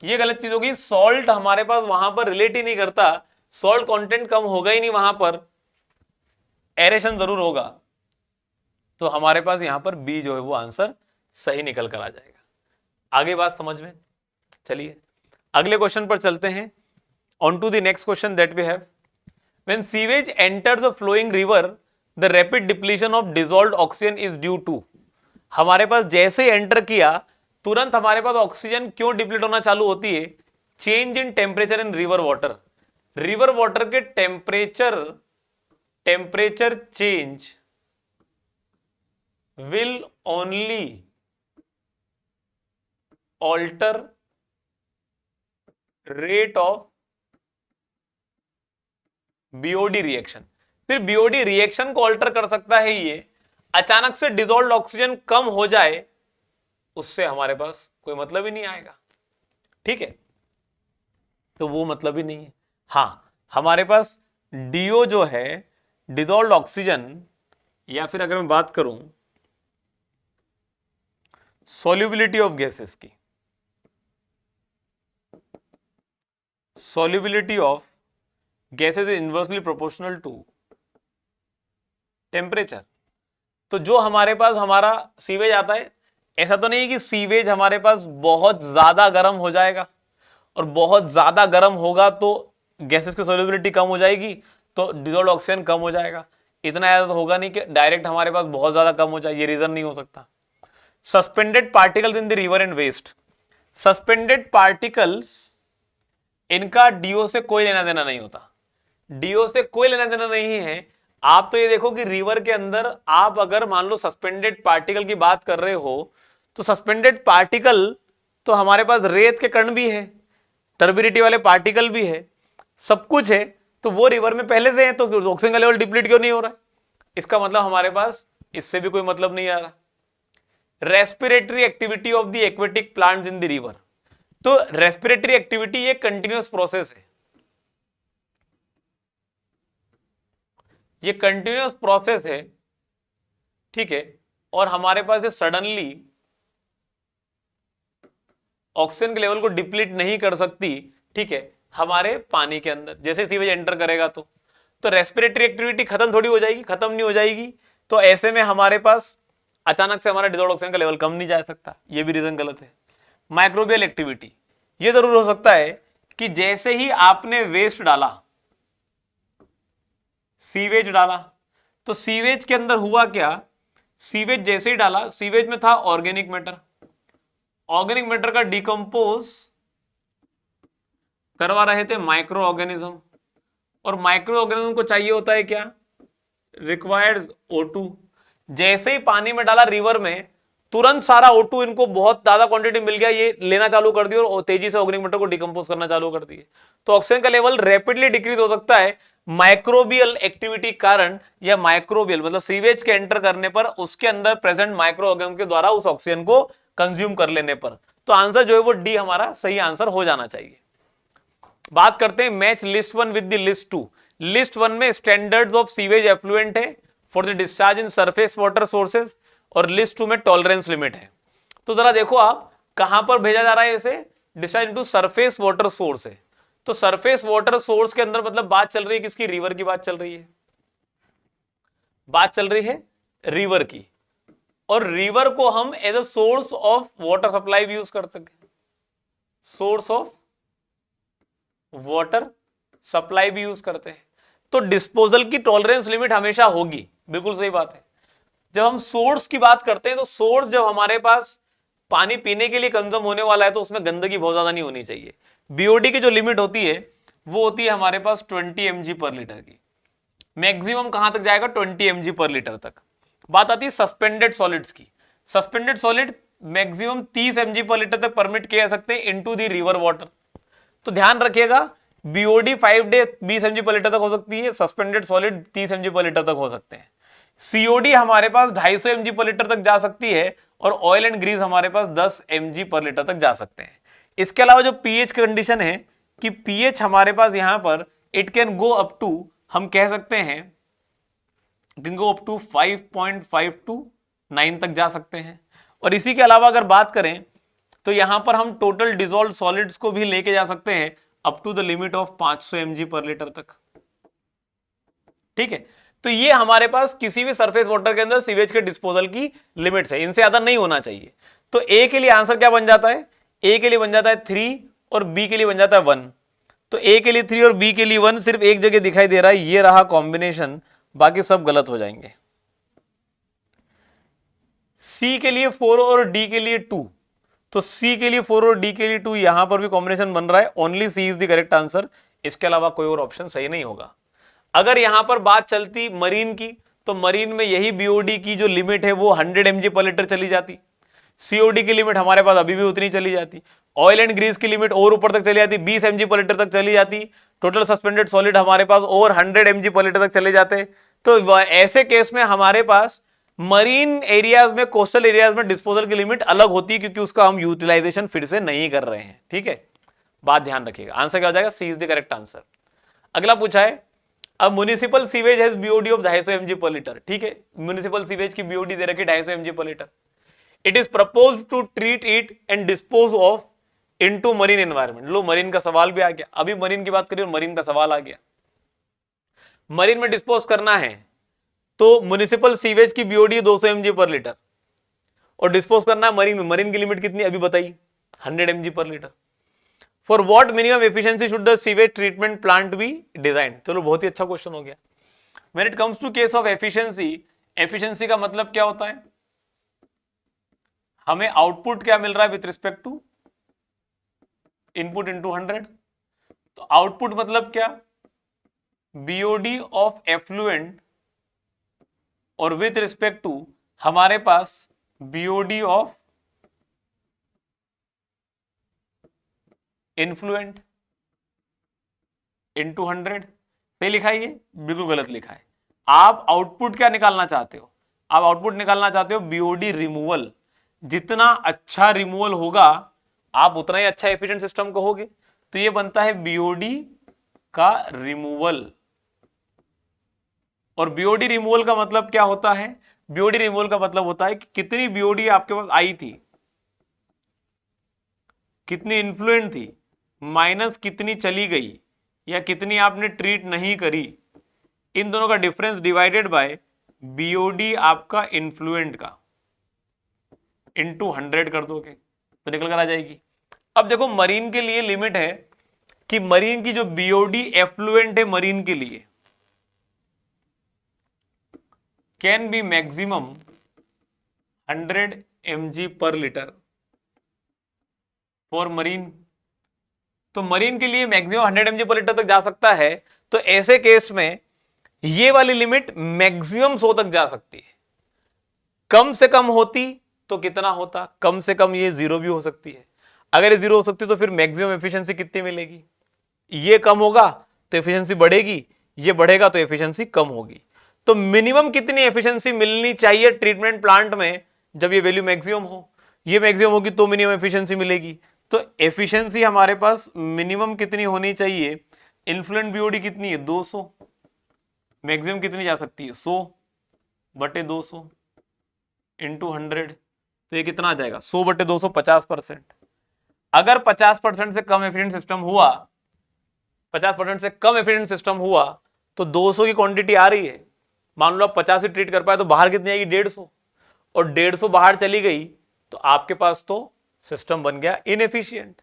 ये गलत चीज होगी। सॉल्ट हमारे पास वहां पर रिलेट ही नहीं करता, सॉल्ट कंटेंट कम होगा ही नहीं वहां पर, एरेशन जरूर होगा। तो हमारे पास यहां पर बी जो है वो आंसर सही निकल कर आ जाएगा। आगे बात समझ में? चलिए अगले क्वेश्चन पर चलते हैं। On to the next question that we have, when sewage enters a flowing river the rapid depletion of dissolved oxygen is due to. हमारे पास जैसे एंटर किया तुरंत हमारे पास ऑक्सीजन क्यों डिप्लीट होना चालू होती है? Change in temperature in river water. River water के temperature change will only alter rate of BOD reaction. सिर्फ बीओडी रिएक्शन को ऑल्टर कर सकता है ये, अचानक से डिसॉल्व्ड ऑक्सीजन कम हो जाए उससे हमारे पास कोई मतलब ही नहीं आएगा। ठीक है, तो वो मतलब ही नहीं है। हाँ, हमारे पास डीओ जो है डिसॉल्व्ड ऑक्सीजन, या फिर अगर मैं बात करूं सॉल्युबिलिटी ऑफ गैसेस की, solubility of gases is inversely proportional to temperature। तो जो हमारे पास हमारा सीवेज आता है, ऐसा तो नहीं कि सीवेज हमारे पास बहुत ज्यादा गर्म हो जाएगा, और बहुत ज्यादा गर्म होगा तो गैसेस की solubility कम हो जाएगी तो डिसॉल्व्ड ऑक्सीजन कम हो जाएगा। इतना ज्यादा तो होगा नहीं कि डायरेक्ट हमारे पास बहुत ज्यादा कम हो जाए, ये रीजन नहीं हो सकता। Suspended particles in the river and waste, suspended particles इनका डीओ से कोई लेना देना नहीं होता, डीओ से कोई लेना देना नहीं है। आप तो ये देखो कि रिवर के अंदर आप अगर मान लो सस्पेंडेड पार्टिकल की बात कर रहे हो, तो सस्पेंडेड पार्टिकल तो हमारे पास रेत के कण भी है, टर्बिडिटी वाले पार्टिकल भी है, सब कुछ है, तो वो रिवर में पहले से है, तो ऑक्सीजन का लेवल डिप्लीट क्यों नहीं हो रहा है? इसका मतलब हमारे पास इससे भी कोई मतलब नहीं आ रहा। Respiratory activity of the aquatic plants in the river, तो रेस्पिरेटरी एक्टिविटी ये कंटिन्यूअस प्रोसेस है, ये कंटिन्यूअस प्रोसेस है। ठीक है, और हमारे पास ये सडनली ऑक्सीजन के लेवल को डिप्लीट नहीं कर सकती। ठीक है, हमारे पानी के अंदर जैसे सीवेज एंटर करेगा तो रेस्पिरेटरी एक्टिविटी खत्म थोड़ी हो जाएगी, खत्म नहीं हो जाएगी। तो ऐसे में हमारे पास अचानक से हमारा डिसॉल्व्ड ऑक्सीजन का लेवल कम नहीं जा सकता, ये भी रीजन गलत है। माइक्रोबियल एक्टिविटी, ये जरूर हो सकता है कि जैसे ही आपने वेस्ट डाला, सीवेज डाला, तो सीवेज के अंदर हुआ क्या, सीवेज जैसे ही डाला, सीवेज में था ऑर्गेनिक मैटर, ऑर्गेनिक मैटर का डिकम्पोज करवा रहे थे माइक्रो ऑर्गेनिज्म, और माइक्रो ऑर्गेनिज्म को चाहिए होता है क्या, रिक्वायर्ड O2। जैसे ही पानी में डाला रिवर में, तुरंत सारा O2 इनको बहुत ज्यादा क्वांटिटी मिल गया, ये लेना चालू कर दिया और तेजी से ऑर्गेनिक मैटर को डिकम्पोज करना चालू कर दिए। तो ऑक्सीजन का लेवल रैपिडली डिक्रीज हो सकता है माइक्रोबियल एक्टिविटी कारण, या माइक्रोबियल मतलब सीवेज के एंटर करने पर उसके अंदर प्रेजेंट माइक्रो ऑर्गेनिज्म के द्वारा उस ऑक्सीजन को कंज्यूम कर लेने पर। तो आंसर जो है वो डी हमारा सही आंसर हो जाना चाहिए। बात करते हैं match list 1 with the list 2। List 1 में स्टैंडर्ड्स ऑफ सीवेज एफ्लुएंट है for the discharge in surface water sources, और लिस्ट 2 में टॉलरेंस लिमिट है। तो जरा देखो आप कहां पर भेजा जा रहा है, इसे discharge into surface water source है। तो सरफेस वाटर सोर्स के अंदर मतलब बात चल रही है किसकी, रिवर की बात चल रही है, बात चल रही है रिवर की। और रिवर को हम as a source of water supply भी यूज कर सकते हैं, सोर्स ऑफ वाटर सप्लाई भी यूज करते हैं। तो डिस्पोजल की टॉलरेंस लिमिट हमेशा होगी, बिल्कुल सही बात है। जब हम सोर्स की बात करते हैं तो सोर्स जब हमारे पास पानी पीने के लिए कंज्यूम होने वाला है तो उसमें गंदगी बहुत ज्यादा नहीं होनी चाहिए। बीओडी की जो लिमिट होती है वो होती है हमारे पास 20 mg पर लीटर की, मैक्सिमम कहां तक जाएगा 20 mg पर लीटर तक। बात आती है सस्पेंडेड सॉलिड्स की, suspended solid maximum 30 mg per litre तक परमिट किए जा सकते हैं इनटू द रिवर वाटर। तो ध्यान रखिएगा BOD 5 day 20 mg per litre तक हो सकती है, suspended solid 30 mg per litre तक हो सकते हैं। सीओडी हमारे पास 250 mg पर लीटर तक जा सकती है, और ऑयल एंड ग्रीस हमारे पास 10 mg पर लीटर तक जा सकते हैं। इसके अलावा जो पीएच कंडीशन है कि पीएच हमारे पास यहां पर it can go up to, हम कह सकते हैं it can go up to 5.5 to 9 तक जा सकते हैं। और इसी के अलावा अगर बात करें तो यहां पर हम टोटल डिसॉल्व्ड सॉलिड्स को भी लेके जा सकते हैं up to the limit of 500 mg per litre तक। ठीक है, तो ये हमारे पास किसी भी सरफेस वाटर के अंदर सीवेज के डिस्पोजल की लिमिट्स है, इनसे ज्यादा नहीं होना चाहिए। तो ए के लिए आंसर क्या बन जाता है, ए के लिए बन जाता है 3 और बी के लिए बन जाता है 1। तो ए के लिए 3 और बी के लिए 1 सिर्फ एक जगह दिखाई दे रहा है, ये रहा कॉम्बिनेशन, बाकी सब गलत हो जाएंगे। सी के लिए 4 और डी के लिए 2, तो सी के लिए 4 और डी के लिए 2, यहां पर भी कॉम्बिनेशन बन रहा है, only C is the correct answer, इसके अलावा कोई और ऑप्शन सही नहीं होगा। अगर यहां पर बात चलती मरीन की, तो मरीन में यही बीओडी की जो लिमिट है वो 100 mg पर लीटर चली जाती, सीओडी की लिमिट हमारे पास अभी भी उतनी चली जाती। ऑयल एंड ग्रीस की लिमिट और ऊपर तक चली जाती, 20 mg पर लीटर तक चली जाती, टोटल सस्पेंडेड सॉलिड हमारे पास और 100 mg पर लीटर तक चले जाते, तो ऐसे केस में हमारे पास मरीन एरियाज में, कोस्टल एरियाज में डिस्पोजल की लिमिट अलग होती है, क्योंकि उसका हम यूटिलाइजेशन फिर से नहीं कर रहे हैं। ठीक है, बात ध्यान रखिएगा। आंसर क्या हो जाएगा? C is the correct answer. अगला पूछा है, अब municipal sewage has BOD of 250 mg per litre. ठीक है, म्युनिसिपल सीवेज की बीओडी दे रखी 250 mg per litre. It is propose to treat it and dispose of into marine environment. लो, मरीन का सवाल भी आ गया, अभी मरीन की बात करिए और मरीन का सवाल आ गया। मरीन में डिस्पोज करना है तो म्युनिसिपल सीवेज की बीओडी 200 mg पर लीटर, और डिस्पोज करना है मरीन में। मरीन की लिमिट कितनी अभी बताई? 100 mg per litre. For what minimum efficiency should the sewage treatment plant be design? चलो, बहुत ही अच्छा क्वेश्चन हो गया। When it comes to case of efficiency, efficiency का मतलब क्या होता है? हमें आउटपुट क्या मिल रहा है with respect to input into 100। तो आउटपुट मतलब क्या? बीओडी ऑफ एफ्लुएंट और विथ रिस्पेक्ट टू हमारे पास बीओडी ऑफ इन्फ्लुएंट इंटू 100। सही लिखा है ये? बिल्कुल गलत लिखा है। आप आउटपुट क्या निकालना चाहते हो? आप आउटपुट निकालना चाहते हो बीओडी रिमूवल। जितना अच्छा रिमूवल होगा आप उतना ही अच्छा एफिशिएंट सिस्टम कहोगे। तो ये बनता है बीओडी का रिमूवल। और बीओडी रिमूवल का मतलब क्या होता है? बीओडी रिमूवल का मतलब होता है कि कितनी बीओडी आपके पास आई थी, कितनी इन्फ्लुएंट थी, माइनस कितनी चली गई या कितनी आपने ट्रीट नहीं करी, इन दोनों का डिफरेंस डिवाइडेड बाय बीओडी आपका इन्फ्लुएंट का इंटू 100 कर दोगे तो निकल कर आ जाएगी। अब देखो, मरीन के लिए लिमिट है कि मरीन की जो बीओडी एफ्लुएंट है मरीन के लिए can be maximum 100 mg per litre for marine. तो मरीन के लिए मैक्सिमम 100 mg पर लीटर तक जा सकता है। तो ऐसे केस में ये वाली लिमिट मैक्सिमम 100 तक जा सकती है। कम से कम होती तो कितना होता? कम से कम ये 0 भी हो सकती है। अगर ये 0 हो सकती तो फिर मैक्सिमम एफिशिएंसी कितनी मिलेगी? ये कम होगा तो एफिशिएंसी बढ़ेगी, ये बढ़ेगा तो एफिशिएंसी कम होगी। तो मिनिमम कितनी एफिशिएंसी मिलनी चाहिए ट्रीटमेंट प्लांट में जब ये वैल्यू मैक्सिमम हो? ये मैक्सिमम होगी तो मिनिमम एफिशिएंसी मिलेगी। तो एफिशिएंसी हमारे पास मिनिमम कितनी होनी चाहिए? इन्फ्लुएंट बीओडी कितनी है? 200। मैक्सिमम कितनी जा सकती है? 100 बटे 200 इंटू 100। तो ये कितना आ जाएगा? 100 बटे 200, 50%। अगर 50% से कम एफिशिएंट सिस्टम हुआ, 50% से कम एफिशिएंट सिस्टम हुआ तो 200 की क्वांटिटी आ रही है। मान लो आप 50 ही ट्रीट कर पाए तो बाहर कितनी आएगी? 150। और 150 बाहर चली गई तो आपके पास तो सिस्टम बन गया इनएफिशिएंट।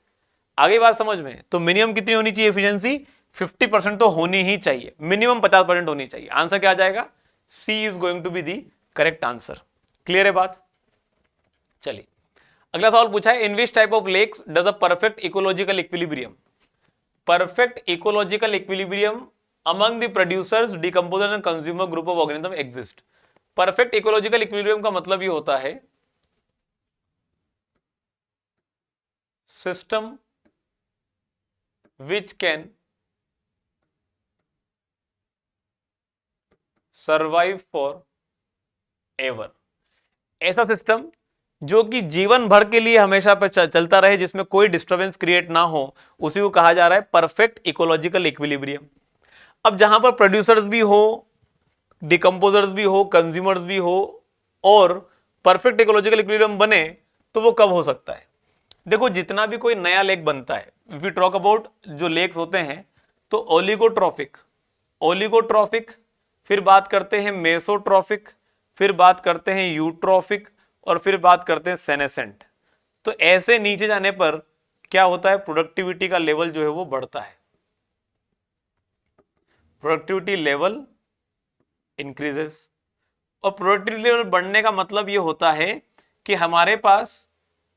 आगे बात समझ में? तो मिनिमम कितनी होनी चाहिए एफिशिएंसी? 50% तो होनी ही चाहिए, मिनिमम 50% होनी चाहिए। आंसर क्या आ जाएगा? C is going to be the correct answer. Clear है बात? चलिए, अगला सवाल पूछा है, in which type of lakes does a perfect ecological equilibrium? Perfect ecological equilibrium among the producers, decomposers and consumer group of organism exist. Perfect ecological equilibrium का मतलब ये होता है system which can survive for ever. ऐसा system जो कि जीवन भर के लिए हमेशा पे चलता रहे, जिसमें कोई डिस्टरबेंस क्रिएट ना हो, उसी को कहा जा रहा है परफेक्ट इकोलॉजिकल इक्विलिब्रियम। अब जहां पर प्रोड्यूसर्स भी हो, डिकम्पोजर्स भी हो, कंज्यूमर्स भी हो और परफेक्ट इकोलॉजिकल इक्विलिब्रियम बने, तो वो कब हो सकता है? देखो, जितना भी कोई नया लेक बनता है, इफ वी टॉक अबाउट जो लेक्स होते हैं, तो ओलिगोट्रॉफिक, फिर बात करते हैं मेसोट्रॉफिक, फिर बात करते हैं यूट्रॉफिक और फिर बात करते हैं सेनेसेंट। तो ऐसे नीचे जाने पर क्या होता है? प्रोडक्टिविटी का लेवल जो है वो बढ़ता है, प्रोडक्टिविटी लेवल इंक्रीजेस। और प्रोडक्टिविटी लेवल बढ़ने का मतलब ये होता है कि हमारे पास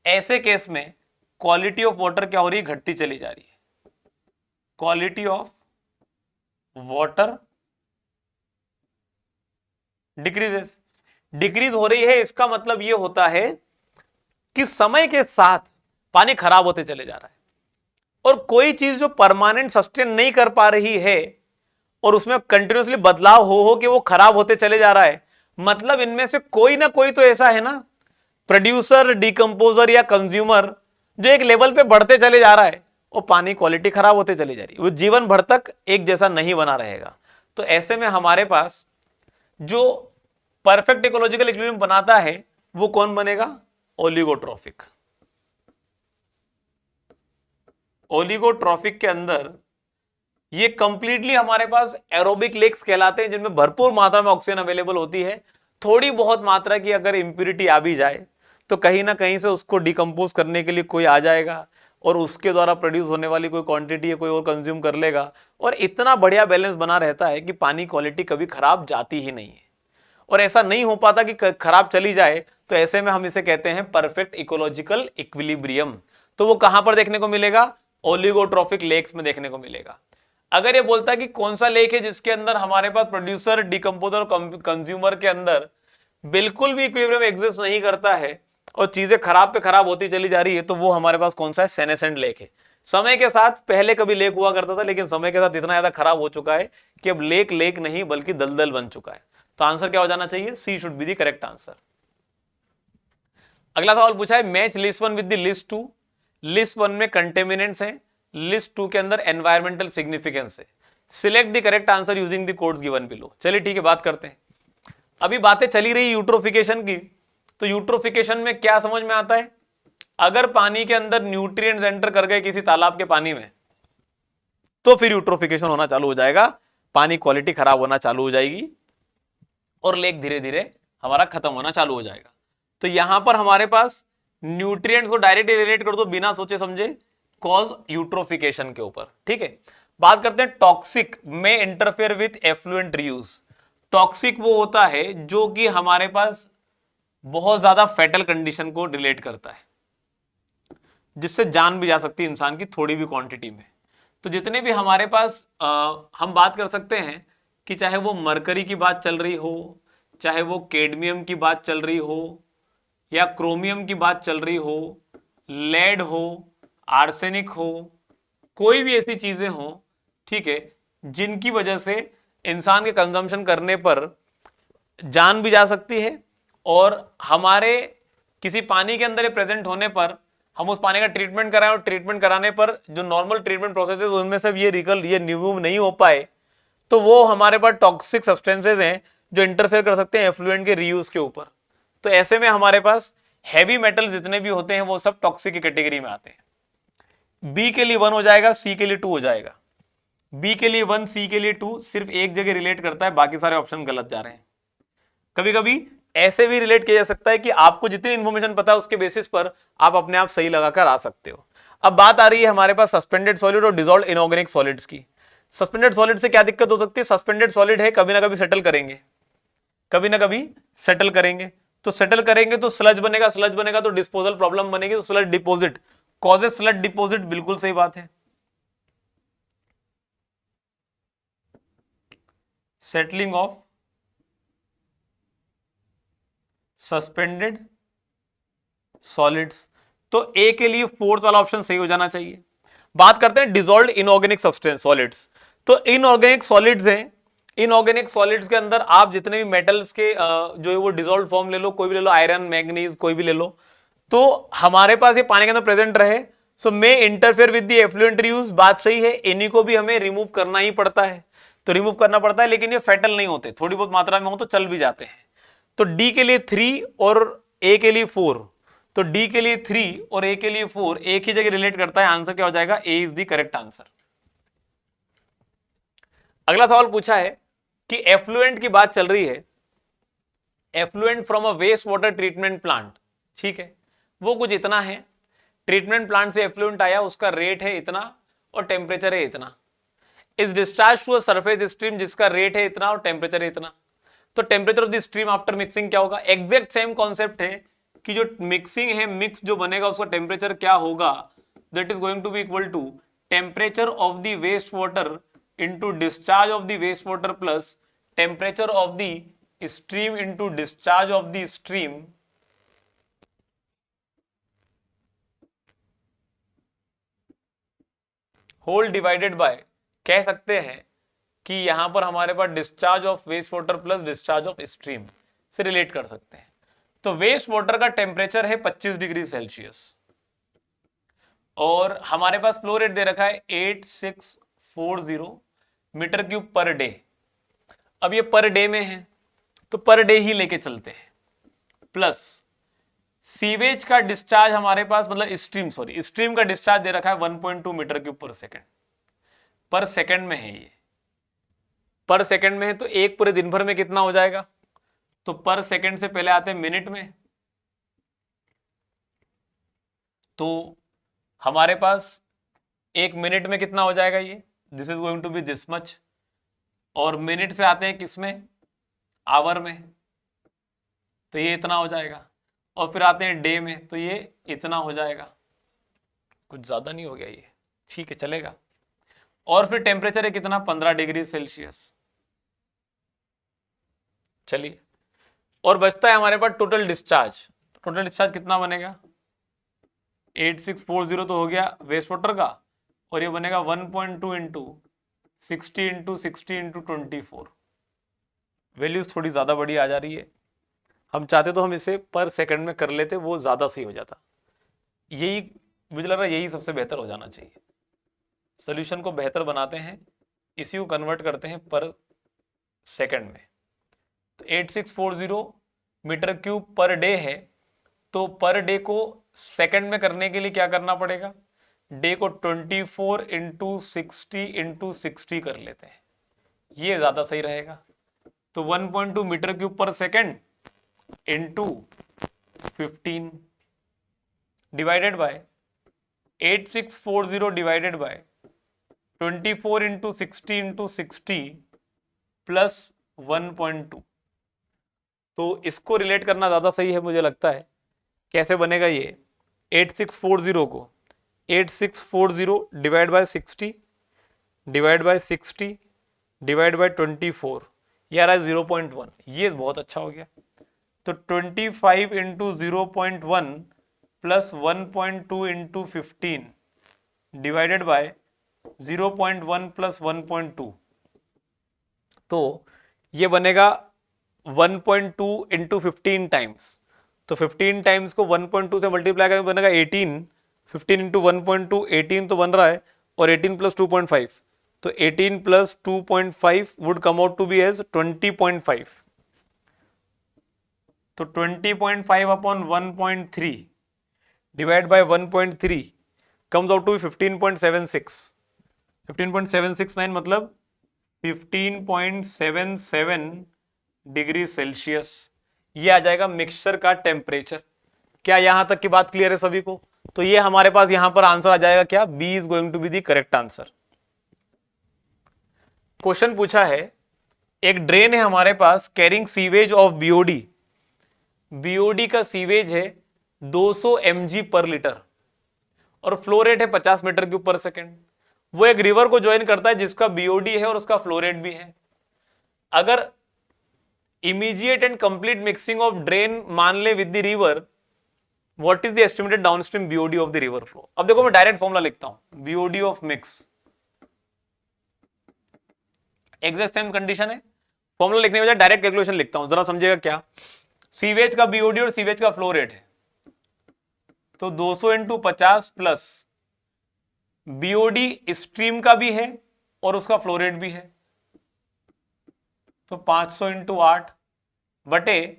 ऐसे केस में क्वालिटी ऑफ वाटर क्या हो रही है? घटती चली जा रही है। क्वालिटी ऑफ वाटर डिक्रीज हो रही है। इसका मतलब ये होता है कि समय के साथ पानी खराब होते चले जा रहा है। और कोई चीज जो परमानेंट सस्टेन नहीं कर पा रही है और उसमें कंटिन्यूसली बदलाव हो कि वो खराब होते चले जा रहा है, मतलब इनमें से कोई ना कोई तो ऐसा है ना, प्रोड्यूसर, डिकम्पोजर या कंज्यूमर, जो एक लेवल पे बढ़ते चले जा रहा है और पानी क्वालिटी खराब होते चली जा रही है, वो जीवन भर तक एक जैसा नहीं बना रहेगा। तो ऐसे में हमारे पास जो परफेक्ट इकोलॉजिकल इक्विलिब्रियम बनाता है वो कौन बनेगा? ओलिगोट्रॉफिक। ओलिगोट्रॉफिक के अंदर ये कंप्लीटली हमारे पास एरोबिक लेक्स कहलाते हैं, जिनमें भरपूर मात्रा में ऑक्सीजन अवेलेबल होती है। थोड़ी बहुत मात्रा की अगर इंप्यूरिटी आ भी जाए तो कहीं ना कहीं से उसको डिकम्पोज करने के लिए कोई आ जाएगा और उसके द्वारा प्रोड्यूस होने वाली कोई क्वांटिटी है कोई और कंज्यूम कर लेगा, और इतना बढ़िया बैलेंस बना रहता है कि पानी क्वालिटी कभी खराब जाती ही नहीं है। और ऐसा नहीं हो पाता कि खराब चली जाए, तो ऐसे में हम इसे कहते हैं परफेक्ट इकोलॉजिकल इक्विलिब्रियम। तो वो कहां पर देखने को मिलेगा? ओलिगोट्रॉफिक लेक्स में देखने को मिलेगा। अगर ये बोलता है कि कौन सा लेक है जिसके अंदर हमारे पास प्रोड्यूसर, डिकम्पोजर, कंज्यूमर के अंदर बिल्कुल भी इक्विलिब्रियम एग्जिस्ट नहीं करता है और चीजें खराब पे खराब होती चली जा रही है, तो वो हमारे पास कौन सा है? सेनेसेंट लेक है। समय के साथ पहले कभी लेक हुआ करता था, लेकिन समय के साथ इतना ज्यादा खराब हो चुका है कि अब लेक लेक नहीं बल्कि दलदल बन चुका है। तो आंसर क्या हो जाना चाहिए? C should be the correct answer. अगला सवाल पूछा है, match list 1 with the list 2। List 1 में कंटेमिनेंट्स हैं, लिस्ट 2 के अंदर एनवायरमेंटल सिग्निफिकेंस है। Select the correct answer using the codes given below. चलिए ठीक है, बात करते हैं। अभी बातें चली रही यूट्रोफिकेशन की, तो यूट्रोफिकेशन में क्या समझ में आता है? अगर पानी के अंदर न्यूट्रिएंट्स एंटर कर गए किसी तालाब के पानी में, तो फिर यूट्रोफिकेशन होना चालू हो जाएगा, पानी क्वालिटी खराब होना चालू हो जाएगी और लेक धीरे धीरे हमारा खत्म होना चालू हो जाएगा। तो यहां पर हमारे पास न्यूट्रिएंट्स को डायरेक्टली रिलेट कर दो बिना सोचे समझे, कॉज यूट्रोफिकेशन के ऊपर। ठीक है, बात करते हैं टॉक्सिक में interfere with effluent reuse. Toxic वो होता है जो कि हमारे पास बहुत ज्यादा फेटल कंडीशन को रिलेट करता है, जिससे जान भी जा सकती है इंसान की थोड़ी भी क्वांटिटी में। तो जितने भी हमारे पास हम बात कर सकते हैं कि चाहे वो मरकरी की बात चल रही हो, चाहे वो कैडमियम की बात चल रही हो, या क्रोमियम की बात चल रही हो, लेड हो, आर्सेनिक हो, कोई भी ऐसी चीजें हो, ठीक है, जिनकी वजह से इंसान के कंजम्पशन करने पर जान भी जा सकती है, और हमारे किसी पानी के अंदर प्रेजेंट होने पर हम उस पानी का ट्रीटमेंट कराएं और ट्रीटमेंट कराने पर जो नॉर्मल ट्रीटमेंट प्रोसेस है उनमें से ये रिमूव नहीं हो पाए, तो वो हमारे पास टॉक्सिक सब्सटेंसेज हैं जो इंटरफेयर कर सकते हैं एफ्लुएंट के रीयूज के ऊपर। तो ऐसे में हमारे पास हैवी मेटल जितने भी होते हैं वो सब टॉक्सिक की कैटेगरी में आते हैं। बी के लिए 1 हो जाएगा, सी के लिए 2 हो जाएगा। बी के लिए 1, सी के लिए 2, सिर्फ एक जगह रिलेट करता है, बाकी सारे ऑप्शन गलत जा रहे हैं। कभी कभी ऐसे भी रिलेट किया जा सकता है कि आपको जितनी इंफॉर्मेशन पता है उसके बेसिस पर आप अपने आप सही लगाकर आ सकते हो। अब बात आ रही है हमारे पास सस्पेंडेड सॉलिड और डिसॉल्व्ड इनऑर्गेनिक सॉलिड्स की। सस्पेंडेड सॉलिड से क्या दिक्कत हो सकती है? सस्पेंडेड सॉलिड है, कभी ना कभी सेटल करेंगे, कभी ना कभी सेटल करेंगे, तो सेटल करेंगे तो स्लज बनेगा, स्लज बनेगा तो डिस्पोजल प्रॉब्लम बनेगी, तो sludge deposit causes sludge deposit, बिल्कुल सही बात है। सेटलिंग ऑफ सस्पेंडेड सॉलिड्स, तो ए के लिए 4th वाला ऑप्शन सही हो जाना चाहिए। बात करते हैं डिसॉल्व्ड इनऑर्गेनिक सब्सटेंस सॉलिड्स। तो इनऑर्गेनिक सॉलिड्स हैं, इनऑर्गेनिक सॉलिड्स के अंदर आप जितने भी मेटल्स के जो है वो डिसॉल्व फॉर्म ले लो, कोई भी ले लो, आयरन, मैग्नीज, कोई भी ले लो, तो हमारे पास ये पानी के अंदर प्रेजेंट रहे, so may interfere with the effluent reuse, बात सही है। इन्हीं को भी हमें रिमूव करना ही पड़ता है, तो रिमूव करना पड़ता है, लेकिन ये फेटल नहीं होते, थोड़ी बहुत मात्रा में हो तो चल भी जाते हैं। तो डी के लिए 3 और ए के लिए 4, तो डी के लिए 3 और ए के लिए 4 एक ही जगह रिलेट करता है। आंसर क्या हो जाएगा? A is the correct answer. अगला सवाल पूछा है कि एफ्लुएंट की बात चल रही है, effluent from a waste water treatment plant, ठीक है, वो कुछ इतना है, ट्रीटमेंट प्लांट से एफ्लुएंट आया, उसका रेट है इतना और टेम्परेचर है इतना, is discharge to a surface stream जिसका रेट है इतना और टेम्परेचर है इतना। तो temperature of the stream after mixing क्या होगा? एग्जैक्ट सेम कॉन्सेप्ट है कि जो मिक्सिंग है, मिक्स जो बनेगा उसका टेम्परेचर क्या होगा? That is going to be equal to temperature of the waste water into discharge of the wastewater plus temperature of the stream into discharge of the stream whole divided by, कह सकते हैं कि यहां पर हमारे पास discharge of waste water plus discharge of stream से relate कर सकते हैं। तो वेस्ट वाटर का टेम्परेचर है 25 डिग्री सेल्सियस और हमारे पास फ्लो रेट दे रखा है 8640 मीटर क्यूब पर डे। अब ये पर डे में है तो पर डे ही लेके चलते हैं, प्लस सीवेज का डिस्चार्ज हमारे पास, मतलब स्ट्रीम का डिस्चार्ज दे रखा है 1.2 मीटर क्यूब पर सेकंड में है। ये पर सेकंड में है तो एक पूरे दिन भर में कितना हो जाएगा, तो पर सेकंड से पहले आते हैं मिनट में, तो हमारे पास एक मिनट में कितना हो जाएगा, ये this is going to be this much. और मिनट से आते हैं किसमें, आवर में, तो ये इतना हो जाएगा। और फिर आते हैं डे में, तो ये इतना हो जाएगा। कुछ ज्यादा नहीं हो गया ये, ठीक है चलेगा। और फिर टेम्परेचर है कितना, 15 डिग्री सेल्सियस। चलिए, और बचता है हमारे पास टोटल डिस्चार्ज। टोटल डिस्चार्ज कितना बनेगा, 8640 तो हो गया वेस्ट वाटर का, और ये बनेगा 1.2 इंटू 60 इंटू 60 इंटू 24। वैल्यूज थोड़ी ज्यादा बड़ी आ जा रही है, हम चाहते तो हम इसे पर सेकंड में कर लेते, वो ज्यादा सही हो जाता। यही मुझे लग रहा है यही सबसे बेहतर हो जाना चाहिए। सोल्यूशन को बेहतर बनाते हैं, इसी को कन्वर्ट करते हैं पर सेकंड में। तो 8640 मीटर क्यूब पर डे है, तो पर डे को सेकंड में करने के लिए क्या करना पड़ेगा, डे को 24 इंटू 60 इंटू 60 कर लेते हैं, ये ज्यादा सही रहेगा। तो 1.2 metre cube per second into 15 divided by 8640 divided by 24 into 60 into 60 plus 1.2। तो इसको रिलेट करना ज्यादा सही है मुझे लगता है। कैसे बनेगा ये, 8640 को 8640 divide by 60 divide by 60 divide by 24, ये आ रहा है 0.1। ये बहुत अच्छा हो गया। तो 25 into 0.1 plus 1.2 into 15 divided by 0.1 plus 1.2, तो ये बनेगा 1.2 इंटू 15 टाइम्स। तो 15 टाइम्स को 1.2 से मल्टीप्लाई करके बनेगा 18। 15 इंटू 1.2 18 तो बन रहा है, और 18 प्लस 2.5, तो 18 plus 2.5 would come out to be as 20.5। तो 20.5 upon 1.3 divide by 1.3 comes out to be 15.76। 15.769 मतलब 15.77 डिग्री सेल्सियस। ये आ जाएगा मिक्सचर का टेम्परेचर। क्या यहां तक की बात क्लियर है सभी को? तो ये हमारे पास यहां पर आंसर आ जाएगा क्या, B is going to be the correct answer. Question पूछा है, एक ड्रेन है हमारे पास carrying sewage of BOD. BOD का सीवेज है 200 mg पर लीटर और फ्लो रेट है 50 मीटर क्यूब पर सेकेंड। वो एक रिवर को ज्वाइन करता है जिसका बीओडी है और उसका फ्लो रेट भी है। अगर immediate and complete mixing of drain मान ले with the river, what is the estimated downstream BOD of the river flow. अब देखो मैं डायरेक्ट फॉर्मूला लिखता हूं, BOD of mix, exact same condition है, फॉर्मूला लिखने के बजाय डायरेक्ट कैलकुलेशन लिखता हूं, जरा समझिएगा क्या। सीवेज का बीओडी और सीवेज का फ्लो रेट है, तो 200 इंटू 50 प्लस बीओडी स्ट्रीम का भी है और उसका फ्लो रेट भी है, तो 500 इंटू 8 बटे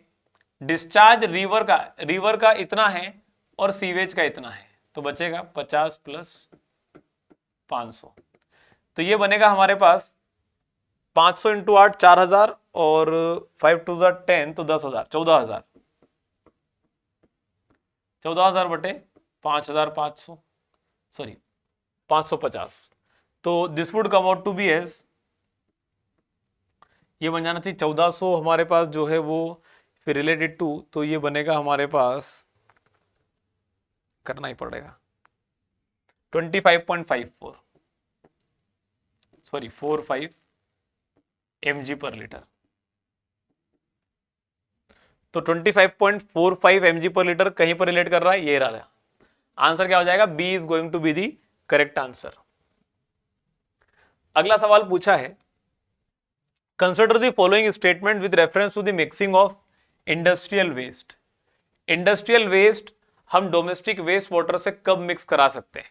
डिस्चार्ज रिवर का इतना है और सीवेज का इतना है, तो बचेगा 50 प्लस 500। तो ये बनेगा हमारे पास 500 इंटू 8 4000 और 5 टू 10 तो 10,000 14,000 14,000 बटे 5,500 सॉरी 550। तो this would come out to be as, ये बन जाना चाहिए 1400 हमारे पास जो है वो फिर रिलेटेड टू, तो ये बनेगा हमारे पास, करना ही पड़ेगा 25.54 सॉरी 45 mg पर लीटर। तो 25.45 mg पर लीटर कहीं पर रिलेट कर रहा है, ये रहा आंसर। क्या हो जाएगा, B is going to be the correct answer. अगला सवाल पूछा है, consider the following statement with reference to the mixing of industrial waste. Industrial waste हम डोमेस्टिक वेस्ट वाटर से कब मिक्स करा सकते हैं?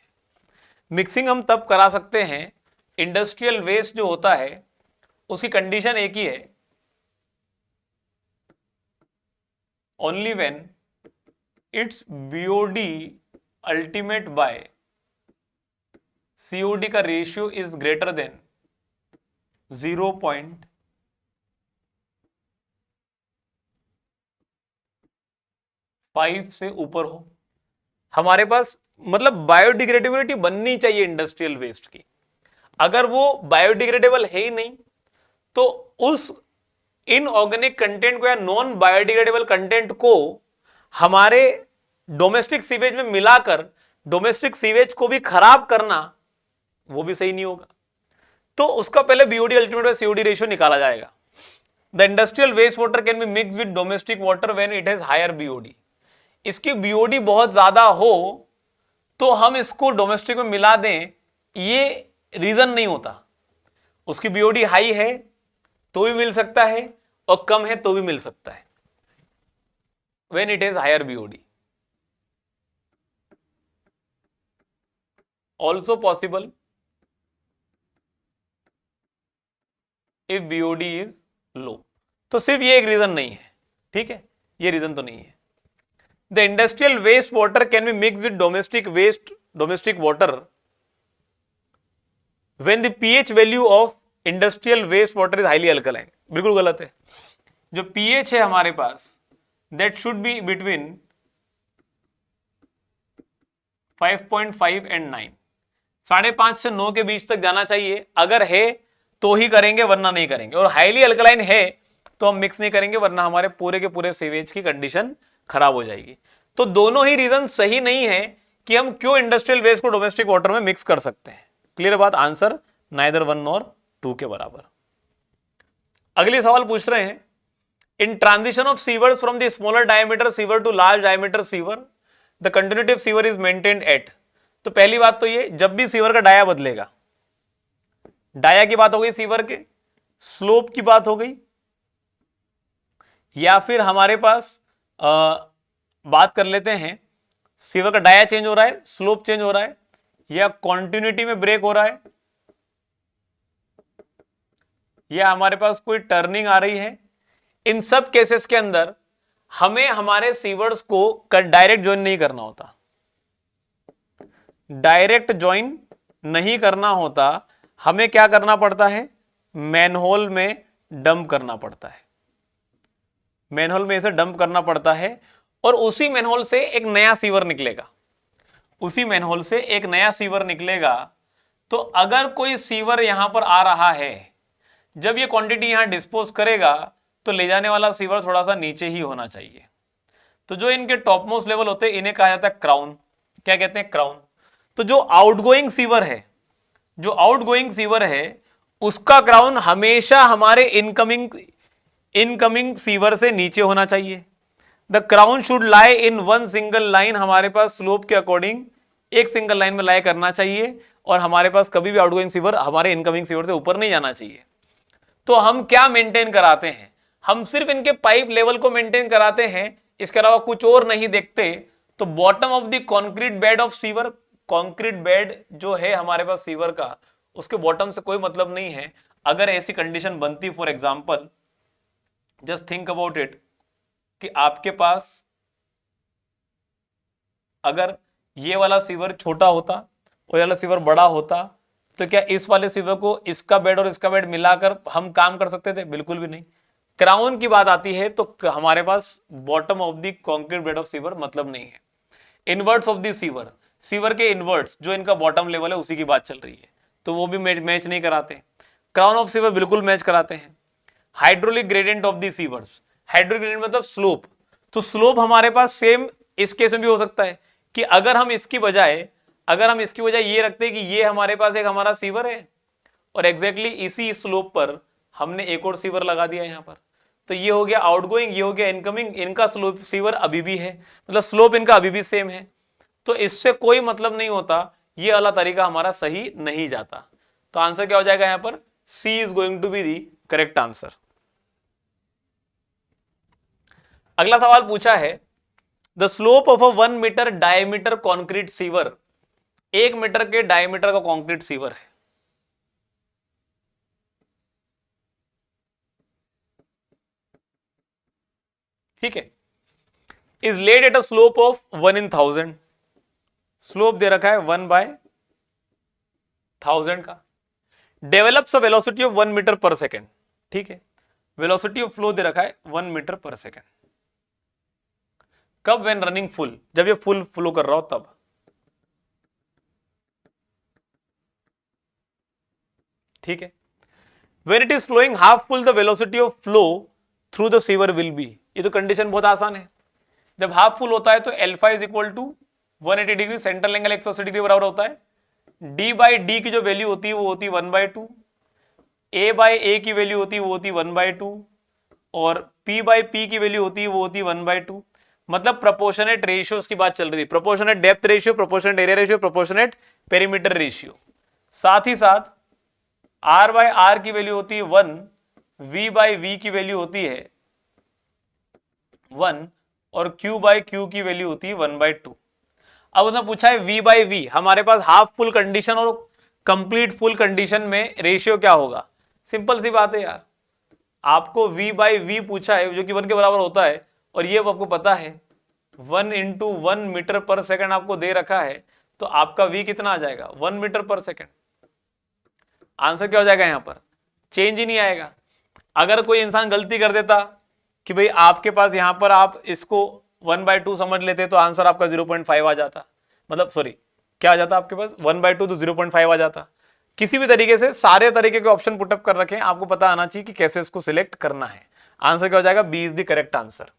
मिक्सिंग हम तब करा सकते हैं, इंडस्ट्रियल वेस्ट जो होता है उसकी कंडीशन एक ही है, only when its BOD ultimate by COD का रेशियो इज ग्रेटर देन 0.5 से ऊपर हो। हमारे पास मतलब बायोडिग्रेडेबिलिटी बननी चाहिए इंडस्ट्रियल वेस्ट की। अगर वो बायोडिग्रेडेबल है ही नहीं तो उस इनऑर्गेनिक कंटेंट को या नॉन बायोडिग्रेडेबल कंटेंट को हमारे डोमेस्टिक सीवेज में मिलाकर डोमेस्टिक सीवेज को भी खराब करना वो भी सही नहीं होगा। तो उसका पहले BOD ultimate by COD ratio निकाला जाएगा। The industrial waste water can be mix with domestic water when it has higher BOD. इसकी बीओडी बहुत ज्यादा हो तो हम इसको डोमेस्टिक में मिला दें, ये रीजन नहीं होता। उसकी बीओडी हाई है तो भी मिल सकता है और कम है तो भी मिल सकता है, when it is higher BOD. Also possible if BOD is low. तो सिर्फ ये एक रीजन नहीं है, ठीक है, ये रीजन तो नहीं है। The industrial waste water can be mix with domestic water when the pH value of industrial waste water is highly alkaline. बिल्कुल गलत है। जो पीएच है हमारे पास that should be between 5.5 and 9, 5.5 से 9 के बीच तक जाना चाहिए। अगर है तो ही करेंगे वरना नहीं करेंगे, और हाईली अल्कलाइन है तो हम मिक्स नहीं करेंगे वरना हमारे पूरे के पूरे सीवेज की कंडीशन खराब हो जाएगी। तो दोनों ही रीजन सही नहीं है कि हम क्यों इंडस्ट्रियल वेस्ट को डोमेस्टिक वाटर में मिक्स कर सकते हैं। क्लियर बात? आंसर नाइदर 1 और 2 के बराबर। अगले सवाल पूछ रहे हैं, in transition of sewers from the smaller diameter sewer to large diameter sewer the continuity of sewer is maintained at. तो पहली बात तो ये, जब भी सीवर का डाया बदलेगा, डाया की बात हो गई, सीवर के स्लोप की बात हो गई, या फिर हमारे पास बात कर लेते हैं सीवर का डाया चेंज हो रहा है, स्लोप चेंज हो रहा है, या कॉन्टिन्यूटी में ब्रेक हो रहा है, या हमारे पास कोई टर्निंग आ रही है। इन सब केसेस के अंदर हमें हमारे सीवर्स को डायरेक्ट ज्वाइन नहीं करना होता, डायरेक्ट ज्वाइन नहीं करना होता। हमें क्या करना पड़ता है? मैनहोल में डंप करना पड़ता है, मैनहोल में इसे डंप करना पड़ता है, और उसी मैनहोल से एक नया सीवर निकलेगा, उसी मैनहोल से एक नया सीवर निकलेगा। तो अगर कोई सीवर यहां पर आ रहा है, जब ये क्वांटिटी यहां डिस्पोज करेगा तो ले जाने वाला सीवर थोड़ा सा नीचे ही होना चाहिए। तो जो इनके टॉप मोस्ट लेवल होते हैं इन्हें कहा जाता है क्राउन। क्या कहते हैं? क्राउन। तो जो आउटगोइंग सीवर है, जो आउटगोइंग सीवर है उसका क्राउन हमेशा हमारे इनकमिंग सीवर से नीचे होना चाहिए। The crown should lie in one single line, हमारे पास स्लोप के अकॉर्डिंग एक सिंगल लाइन में लाई करना चाहिए, और हमारे पास कभी भी आउटगोइंग सीवर हमारे इनकमिंग सीवर से ऊपर नहीं जाना चाहिए। तो हम क्या मेंटेन कराते हैं? हम सिर्फ इनके पाइप लेवल को मेंटेन कराते हैं, इसके अलावा कुछ और नहीं देखते। तो bottom of the concrete bed of sewer, concrete bed जो है हमारे पास सीवर का, उसके बॉटम से कोई मतलब नहीं है। अगर ऐसी कंडीशन बनती, for example just think about it, कि आपके पास अगर ये वाला सीवर छोटा होता और ये वाला सीवर बड़ा होता, तो क्या इस वाले सीवर को इसका बेड और इसका बेड मिलाकर हम काम कर सकते थे? बिल्कुल भी नहीं। क्राउन की बात आती है तो हमारे पास bottom of the concrete bed of sewer मतलब नहीं है। Inverts of the sewer, sewer के इनवर्ट्स जो इनका बॉटम लेवल है उसी की बात चल रही है, तो वो भी मैच नहीं कराते। क्राउन ऑफ सीवर बिल्कुल मैच कराते हैं। Hydraulic gradient of the sewers, hydraulic gradient मतलब स्लोप। तो स्लोप हमारे पास सेम इस केस में भी हो सकता है कि अगर हम इसकी बजाय ये रखते हैं कि ये हमारे पास एक हमारा सीवर है और एग्जैक्टली इसी स्लोप पर हमने एक और सीवर लगा दिया यहां पर, तो ये हो गया आउटगोइंग, ये हो गया इनकमिंग। इनका स्लोप सीवर अभी भी है, मतलब स्लोप इनका अभी भी सेम है, तो इससे कोई मतलब नहीं होता। ये वाला तरीका हमारा सही नहीं जाता। तो आंसर क्या हो जाएगा यहां पर, C is going to be the correct answer. अगला सवाल पूछा है, the slope of a 1 meter diameter concrete sewer, 1 meter के डायमीटर का कॉन्क्रीट सीवर है, ठीक है, is laid at a slope of 1 in 1000, slope दे रखा है 1/1000 का, develops a velocity of 1 meter per second, ठीक है, वेलोसिटी ऑफ फ्लो दे रखा है 1 मीटर पर सेकेंड, कब, व्हेन रनिंग फुल, जब ये फुल फ्लो कर रहा हो तब, ठीक है, when it is flowing half full the velocity of flow through the sewer will be, ये तो कंडीशन बहुत आसान है, जब हाफ फुल होता है तो alpha is equal to 180 degree, central angle 180 degree बराबर होता है, डी बाई डी की जो वैल्यू होती है वो होती है 1/2, ए बाई ए की वैल्यू होती है वो होती है 1/2, और पी बाई पी की वैल्यू होती है वो होती है 1/2, मतलब प्रोपोर्शनेट रेशियोज की बात चल रही थी, proportionate depth ratio, proportionate area ratio, proportionate perimeter ratio, साथ ही साथ आर बाई आर की वैल्यू होती है 1, वी बाई वी की वैल्यू होती है 1, और Q बाई क्यू की वैल्यू होती है 1/2। अब उसने पूछा है V बाई वी, हमारे पास हाफ फुल कंडीशन और कंप्लीट फुल कंडीशन में रेशियो क्या होगा, सिंपल सी बात है यार, आपको V बाई वी पूछा है जो कि 1 के बराबर होता है, और ये आपको पता है 1 × 1 मीटर पर सेकेंड आपको दे रखा है, तो आपका V कितना आ जाएगा, 1 मीटर पर सेकेंड, आंसर क्या हो जाएगा यहां पर, चेंज ही नहीं आएगा। अगर कोई इंसान गलती कर देता कि भाई आपके पास यहां पर आप इसको 1/2 समझ लेते तो आंसर आपका 0.5 आ जाता, मतलब सॉरी क्या आ जाता आपके पास 1/2 तो 0.5 आ जाता। किसी भी तरीके से सारे तरीके के ऑप्शन पुटअप कर रखे हैं, आपको पता आना चाहिए कि कैसे इसको सिलेक्ट करना है, आंसर क्या हो जाएगा, B is the correct answer.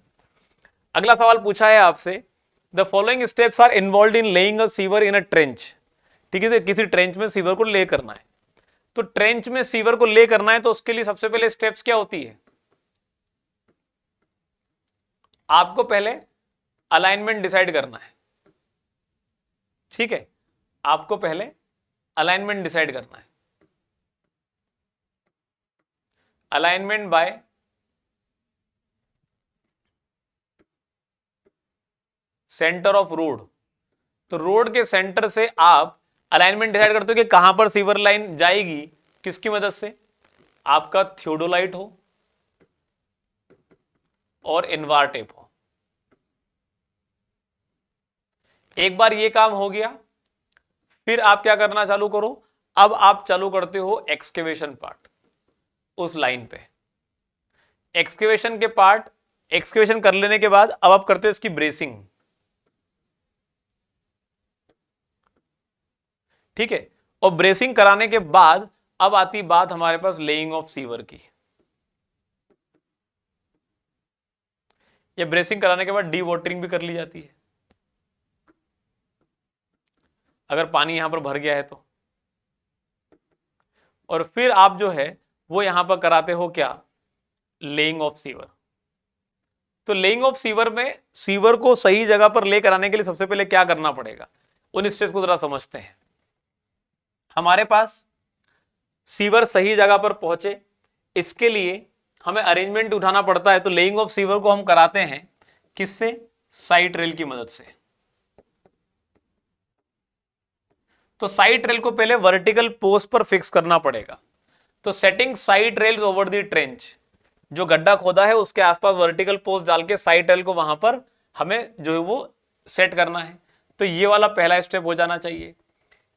अगला सवाल पूछा है आपसे, the following steps are involve in laying a sewer in a trench, ठीक है, किसी ट्रेंच में सीवर को ले करना है, तो ट्रेंच में सीवर को ले करना है तो उसके लिए सबसे पहले स्टेप्स क्या होती है, आपको पहले अलाइनमेंट डिसाइड करना है, ठीक है, आपको पहले अलाइनमेंट डिसाइड करना है, alignment bye centre of road, तो रोड के सेंटर से आप अलाइनमेंट डिसाइड करते हो कि कहां पर सीवर लाइन जाएगी, किसकी मदद से, आपका थियोडोलाइट हो और इनवार टेप हो। एक बार ये काम हो गया, फिर आप क्या करना चालू करो, अब आप चालू करते हो एक्सकेवेशन पार्ट उस लाइन पे, एक्सकेवेशन के पार्ट, एक्सकेवेशन कर लेने के बाद अब आप करते हो इसकी ब्रेसिंग, ठीक है, और ब्रेसिंग कराने के बाद अब आती बात हमारे पास लेइंग ऑफ सीवर की, ये ब्रेसिंग कराने के बाद डी वाटरिंग भी कर ली जाती है, अगर पानी यहां पर भर गया है तो, और फिर आप जो है वो यहां पर कराते हो क्या, लेइंग ऑफ सीवर। तो लेइंग ऑफ सीवर में सीवर को सही जगह पर ले कराने के लिए सबसे पहले क्या करना पड़ेगा, उन स्टेप्स को जरा समझते हैं। हमारे पास सीवर सही जगह पर पहुंचे, इसके लिए हमें अरेंजमेंट उठाना पड़ता है, तो लेइंग ऑफ सीवर को हम कराते हैं किससे, साइड रेल की मदद से। तो साइड रेल को पहले वर्टिकल पोस्ट पर फिक्स करना पड़ेगा, तो setting side rails over the trench, जो गड्ढा खोदा है उसके आसपास वर्टिकल पोस्ट डाल के साइड रेल को वहां पर हमें जो है वो सेट करना है, तो ये वाला पहला स्टेप हो जाना चाहिए।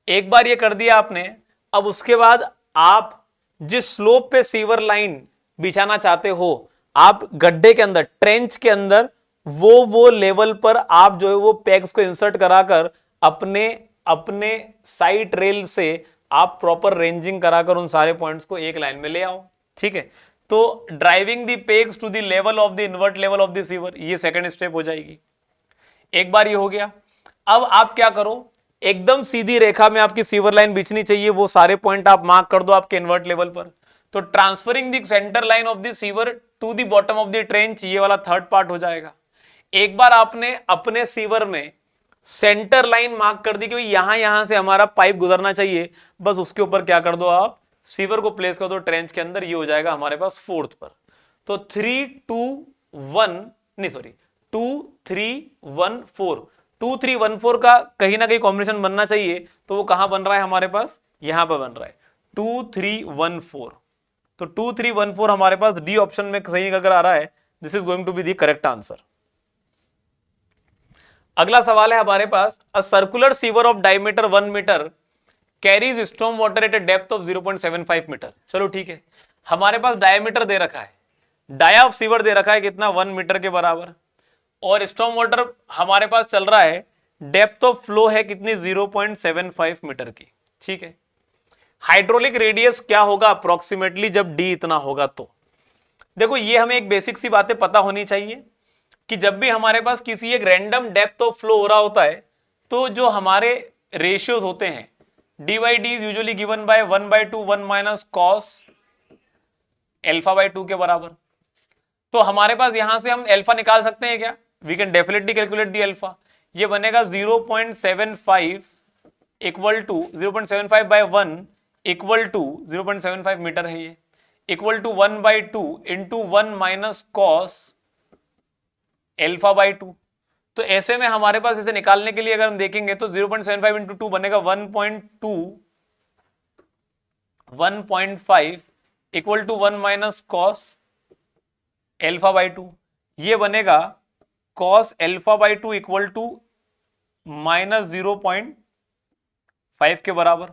एक बार ये कर दिया आपने, अब उसके बाद आप जिस स्लोप पे सीवर लाइन बिछाना चाहते हो, आप गड्ढे के अंदर, ट्रेंच के अंदर वो लेवल पर आप जो है वो पैक्स को इंसर्ट कराकर अपने अपने साइड रेल से आप प्रॉपर रेंजिंग कराकर उन सारे पॉइंट्स को एक लाइन में ले आओ, ठीक है। तो driving the pegs to the level of the invert level of the sewer, ये सेकंड स्टेप हो जाएगी। एक बार ये हो गया, अब आप क्या करो, एकदम सीधी रेखा में आपकी सीवर लाइन बिछनी चाहिए, वो सारे पॉइंट आप मार्क कर दो आपके इन्वर्ट लेवल पर। तो transferring the centre line of the sewer to the bottom of the trench, ये वाला थर्ड पार्ट हो जाएगा। एक बार आपने अपने सीवर में सेंटर लाइन मार्क कर दी कि यहां से हमारा पाइप गुजरना चाहिए, बस उसके ऊपर क्या कर दो आप, सीवर को प्लेस कर दो ट्रेंच के अंदर, ये हो जाएगा हमारे पास फोर्थ पर। तो 3 2 1 नहीं सॉरी 2 3 1 4 2 3 1 4 का कहीं ना कहीं कॉम्बिनेशन बनना चाहिए, तो वो कहां बन रहा है हमारे पास, यहां पर बन रहा है 2 3 1 4। तो 2 3 1 4 हमारे पास डी ऑप्शन में सही अगर आ रहा है, this is going to be the correct answer. अगला सवाल है हमारे पास, a circular sewer of diameter 1 meter carries storm water at a depth of 0.75 meter. चलो ठीक है, हमारे पास डायमीटर दे रखा है, डाया ऑफ सीवर दे रखा है कितना 1 मीटर के बराबर, और स्टॉर्म वाटर हमारे पास चल रहा है, डेप्थ ऑफ फ्लो है कितनी 0.75 मीटर की। ठीक है, हाइड्रोलिक रेडियस क्या होगा अप्रोक्सीमेटली जब डी इतना होगा। तो देखो ये हमें एक बेसिक सी बातें पता होनी चाहिए कि जब भी हमारे पास किसी एक रैंडम डेप्थ ऑफ फ्लो हो रहा होता है, तो जो हमारे रेशियोज होते हैं, D by D is usually given by 1/2 1 minus cos alpha by 2 के बराबर। तो हमारे पास यहां से हम अल्फा निकाल सकते हैं क्या, we can definitely calculate the alpha. ये बनेगा 0.75 equal to 0.75 by 1 equal to 0.75 metre है, ये equal to 1/2 into 1 minus cos alpha by 2। तो ऐसे में हमारे पास इसे निकालने के लिए अगर हम देखेंगे तो 0.75 इंटू 2 बनेगा 1.2 1.5 equal to 1 minus cos alpha by 2। ये बनेगा cos alpha by 2 equal to minus 0.5 के बराबर।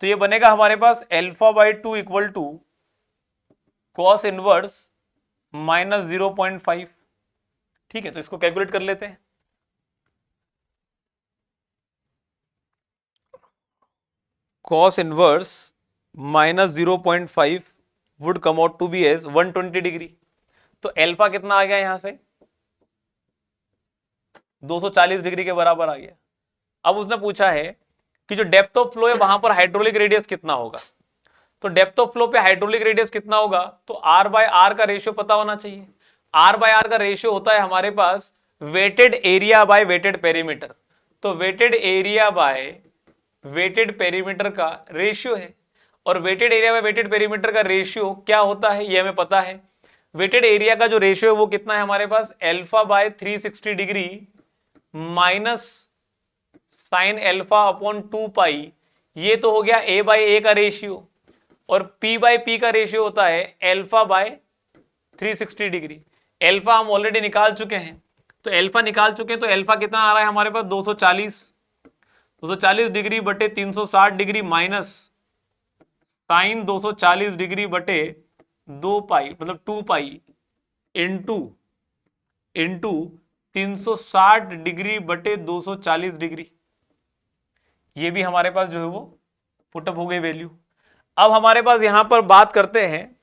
तो ये बनेगा हमारे पास alpha by 2 equal to cos inverse minus 0.5। ठीक है, तो इसको कैलकुलेट कर लेते हैं। Cos inverse minus 0.5 would come out to be as 120 degree. तो अल्फा कितना आ गया यहां से 240 डिग्री के बराबर आ गया। अब उसने पूछा है कि जो डेप्थ ऑफ फ्लो है वहां पर हाइड्रोलिक रेडियस कितना होगा। तो डेप्थ ऑफ फ्लो पे हाइड्रोलिक रेडियस कितना होगा, तो आर बाय आर का रेशियो पता होना चाहिए। आर बाय आर का रेशियो होता है हमारे पास wetted area by wetted perimeter. तो wetted area by wetted perimeter का रेशियो है, और wetted area by wetted perimeter का रेशियो क्या होता है ये हमें पता है। वेटेड एरिया का जो रेशियो है वो कितना है हमारे पास, alpha by 360 degree minus sine alpha upon 2 pi. ये तो हो गया ए बाय ए का रेशियो, और पी बाय पी का रेशियो होता है एल्फा बाय 360 डिग्री। एल्फा हम ऑलरेडी निकाल चुके हैं, तो एल्फा निकाल चुके हैं, तो एल्फा कितना आ रहा है हमारे पास 240 डिग्री बटे 360 डिग्री माइनस साइन 240 डिग्री बटे 2 पाई मतलब 2 पाई इंटू 360 डिग्री बटे 240 डिग्री। ये भी हमारे पास जो है वो पुटअप हो गई वैल्यू। अब हमारे पास यहां पर बात करते हैं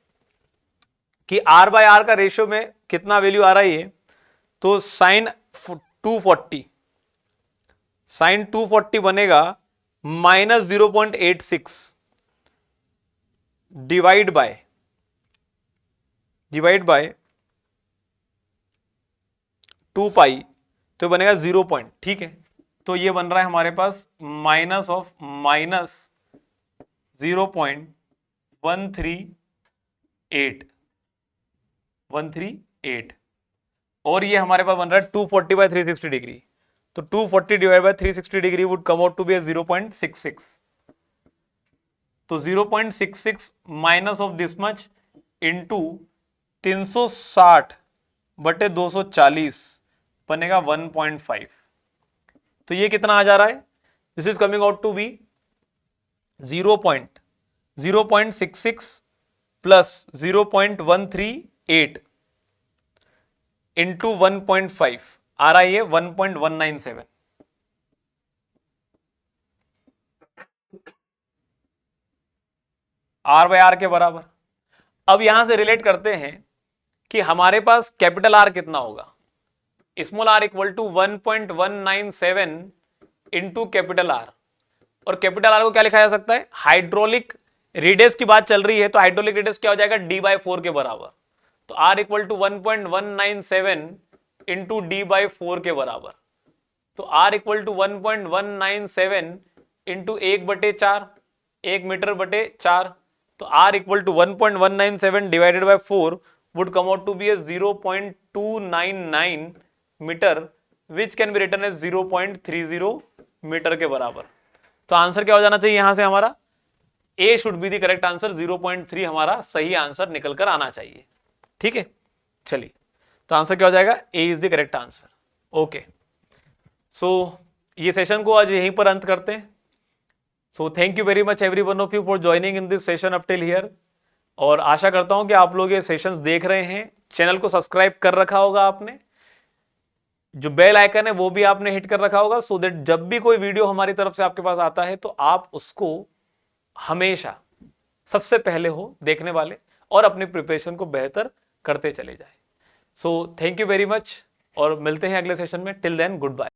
कि आर बाय आर का रेशियो में कितना वैल्यू आ रही है। तो साइन 240 बनेगा माइनस 0.86 डिवाइड बाय 2 पाई, तो बनेगा 0 पॉइंट। ठीक है, तो ये बन रहा है हमारे पास माइनस ऑफ माइनस 0.138 और ये हमारे पास बन रहा है 240 बाय 360 डिग्री। तो 240 divide by 360 degree would come out to be 0.66। तो 0.66 minus of this much into 360 बटे 240 बनेगा 1.5। तो ये कितना आ जा रहा है, this is coming out to be 0.66 plus 0.138 into 1.5 आ रहा है ये 1.197। आर बाय आर के बराबर। अब यहां से रिलेट करते हैं कि हमारे पास कैपिटल आर कितना होगा, small R equal to 1.197 into capital R. और कैपिटल आर को क्या लिखा जा सकता है, हाइड्रोलिक रेडियस की बात चल रही है, तो हाइड्रोलिक रेडियस क्या हो जाएगा डी बाई 4 के बराबर। तो R equal to 1.197 into D by 4 के बराबर। तो r equal to 1.197 into 1/4, 1 metre बटे 4, तो r equal to 1.197 divided by 4 would come out to be a 0.299 metre, which can be written as 0.30 metre के बराबर। तो आंसर क्या हो जाना चाहिए यहां से हमारा, A should be the correct answer, 0.3 हमारा सही आंसर निकल कर आना चाहिए। ठीक है, चलिए, तो आंसर क्या हो जाएगा, A is the correct answer. Okay, so ये सेशन को आज यहीं पर अंत करते हैं। So thank you very much every one of you for joining in this session up till here, और आशा करता हूं कि आप लोग ये सेशंस देख रहे हैं, चैनल को सब्सक्राइब कर रखा होगा आपने, जो बेल आइकन है वो भी आपने हिट कर रखा होगा, सो दैट जब भी कोई वीडियो हमारी तरफ से आपके पास आता है तो आप उसको हमेशा सबसे पहले हो देखने वाले और अपनी प्रिपरेशन को बेहतर करते चले जाए। So thank you very much और मिलते हैं अगले सेशन में। Till then good bye.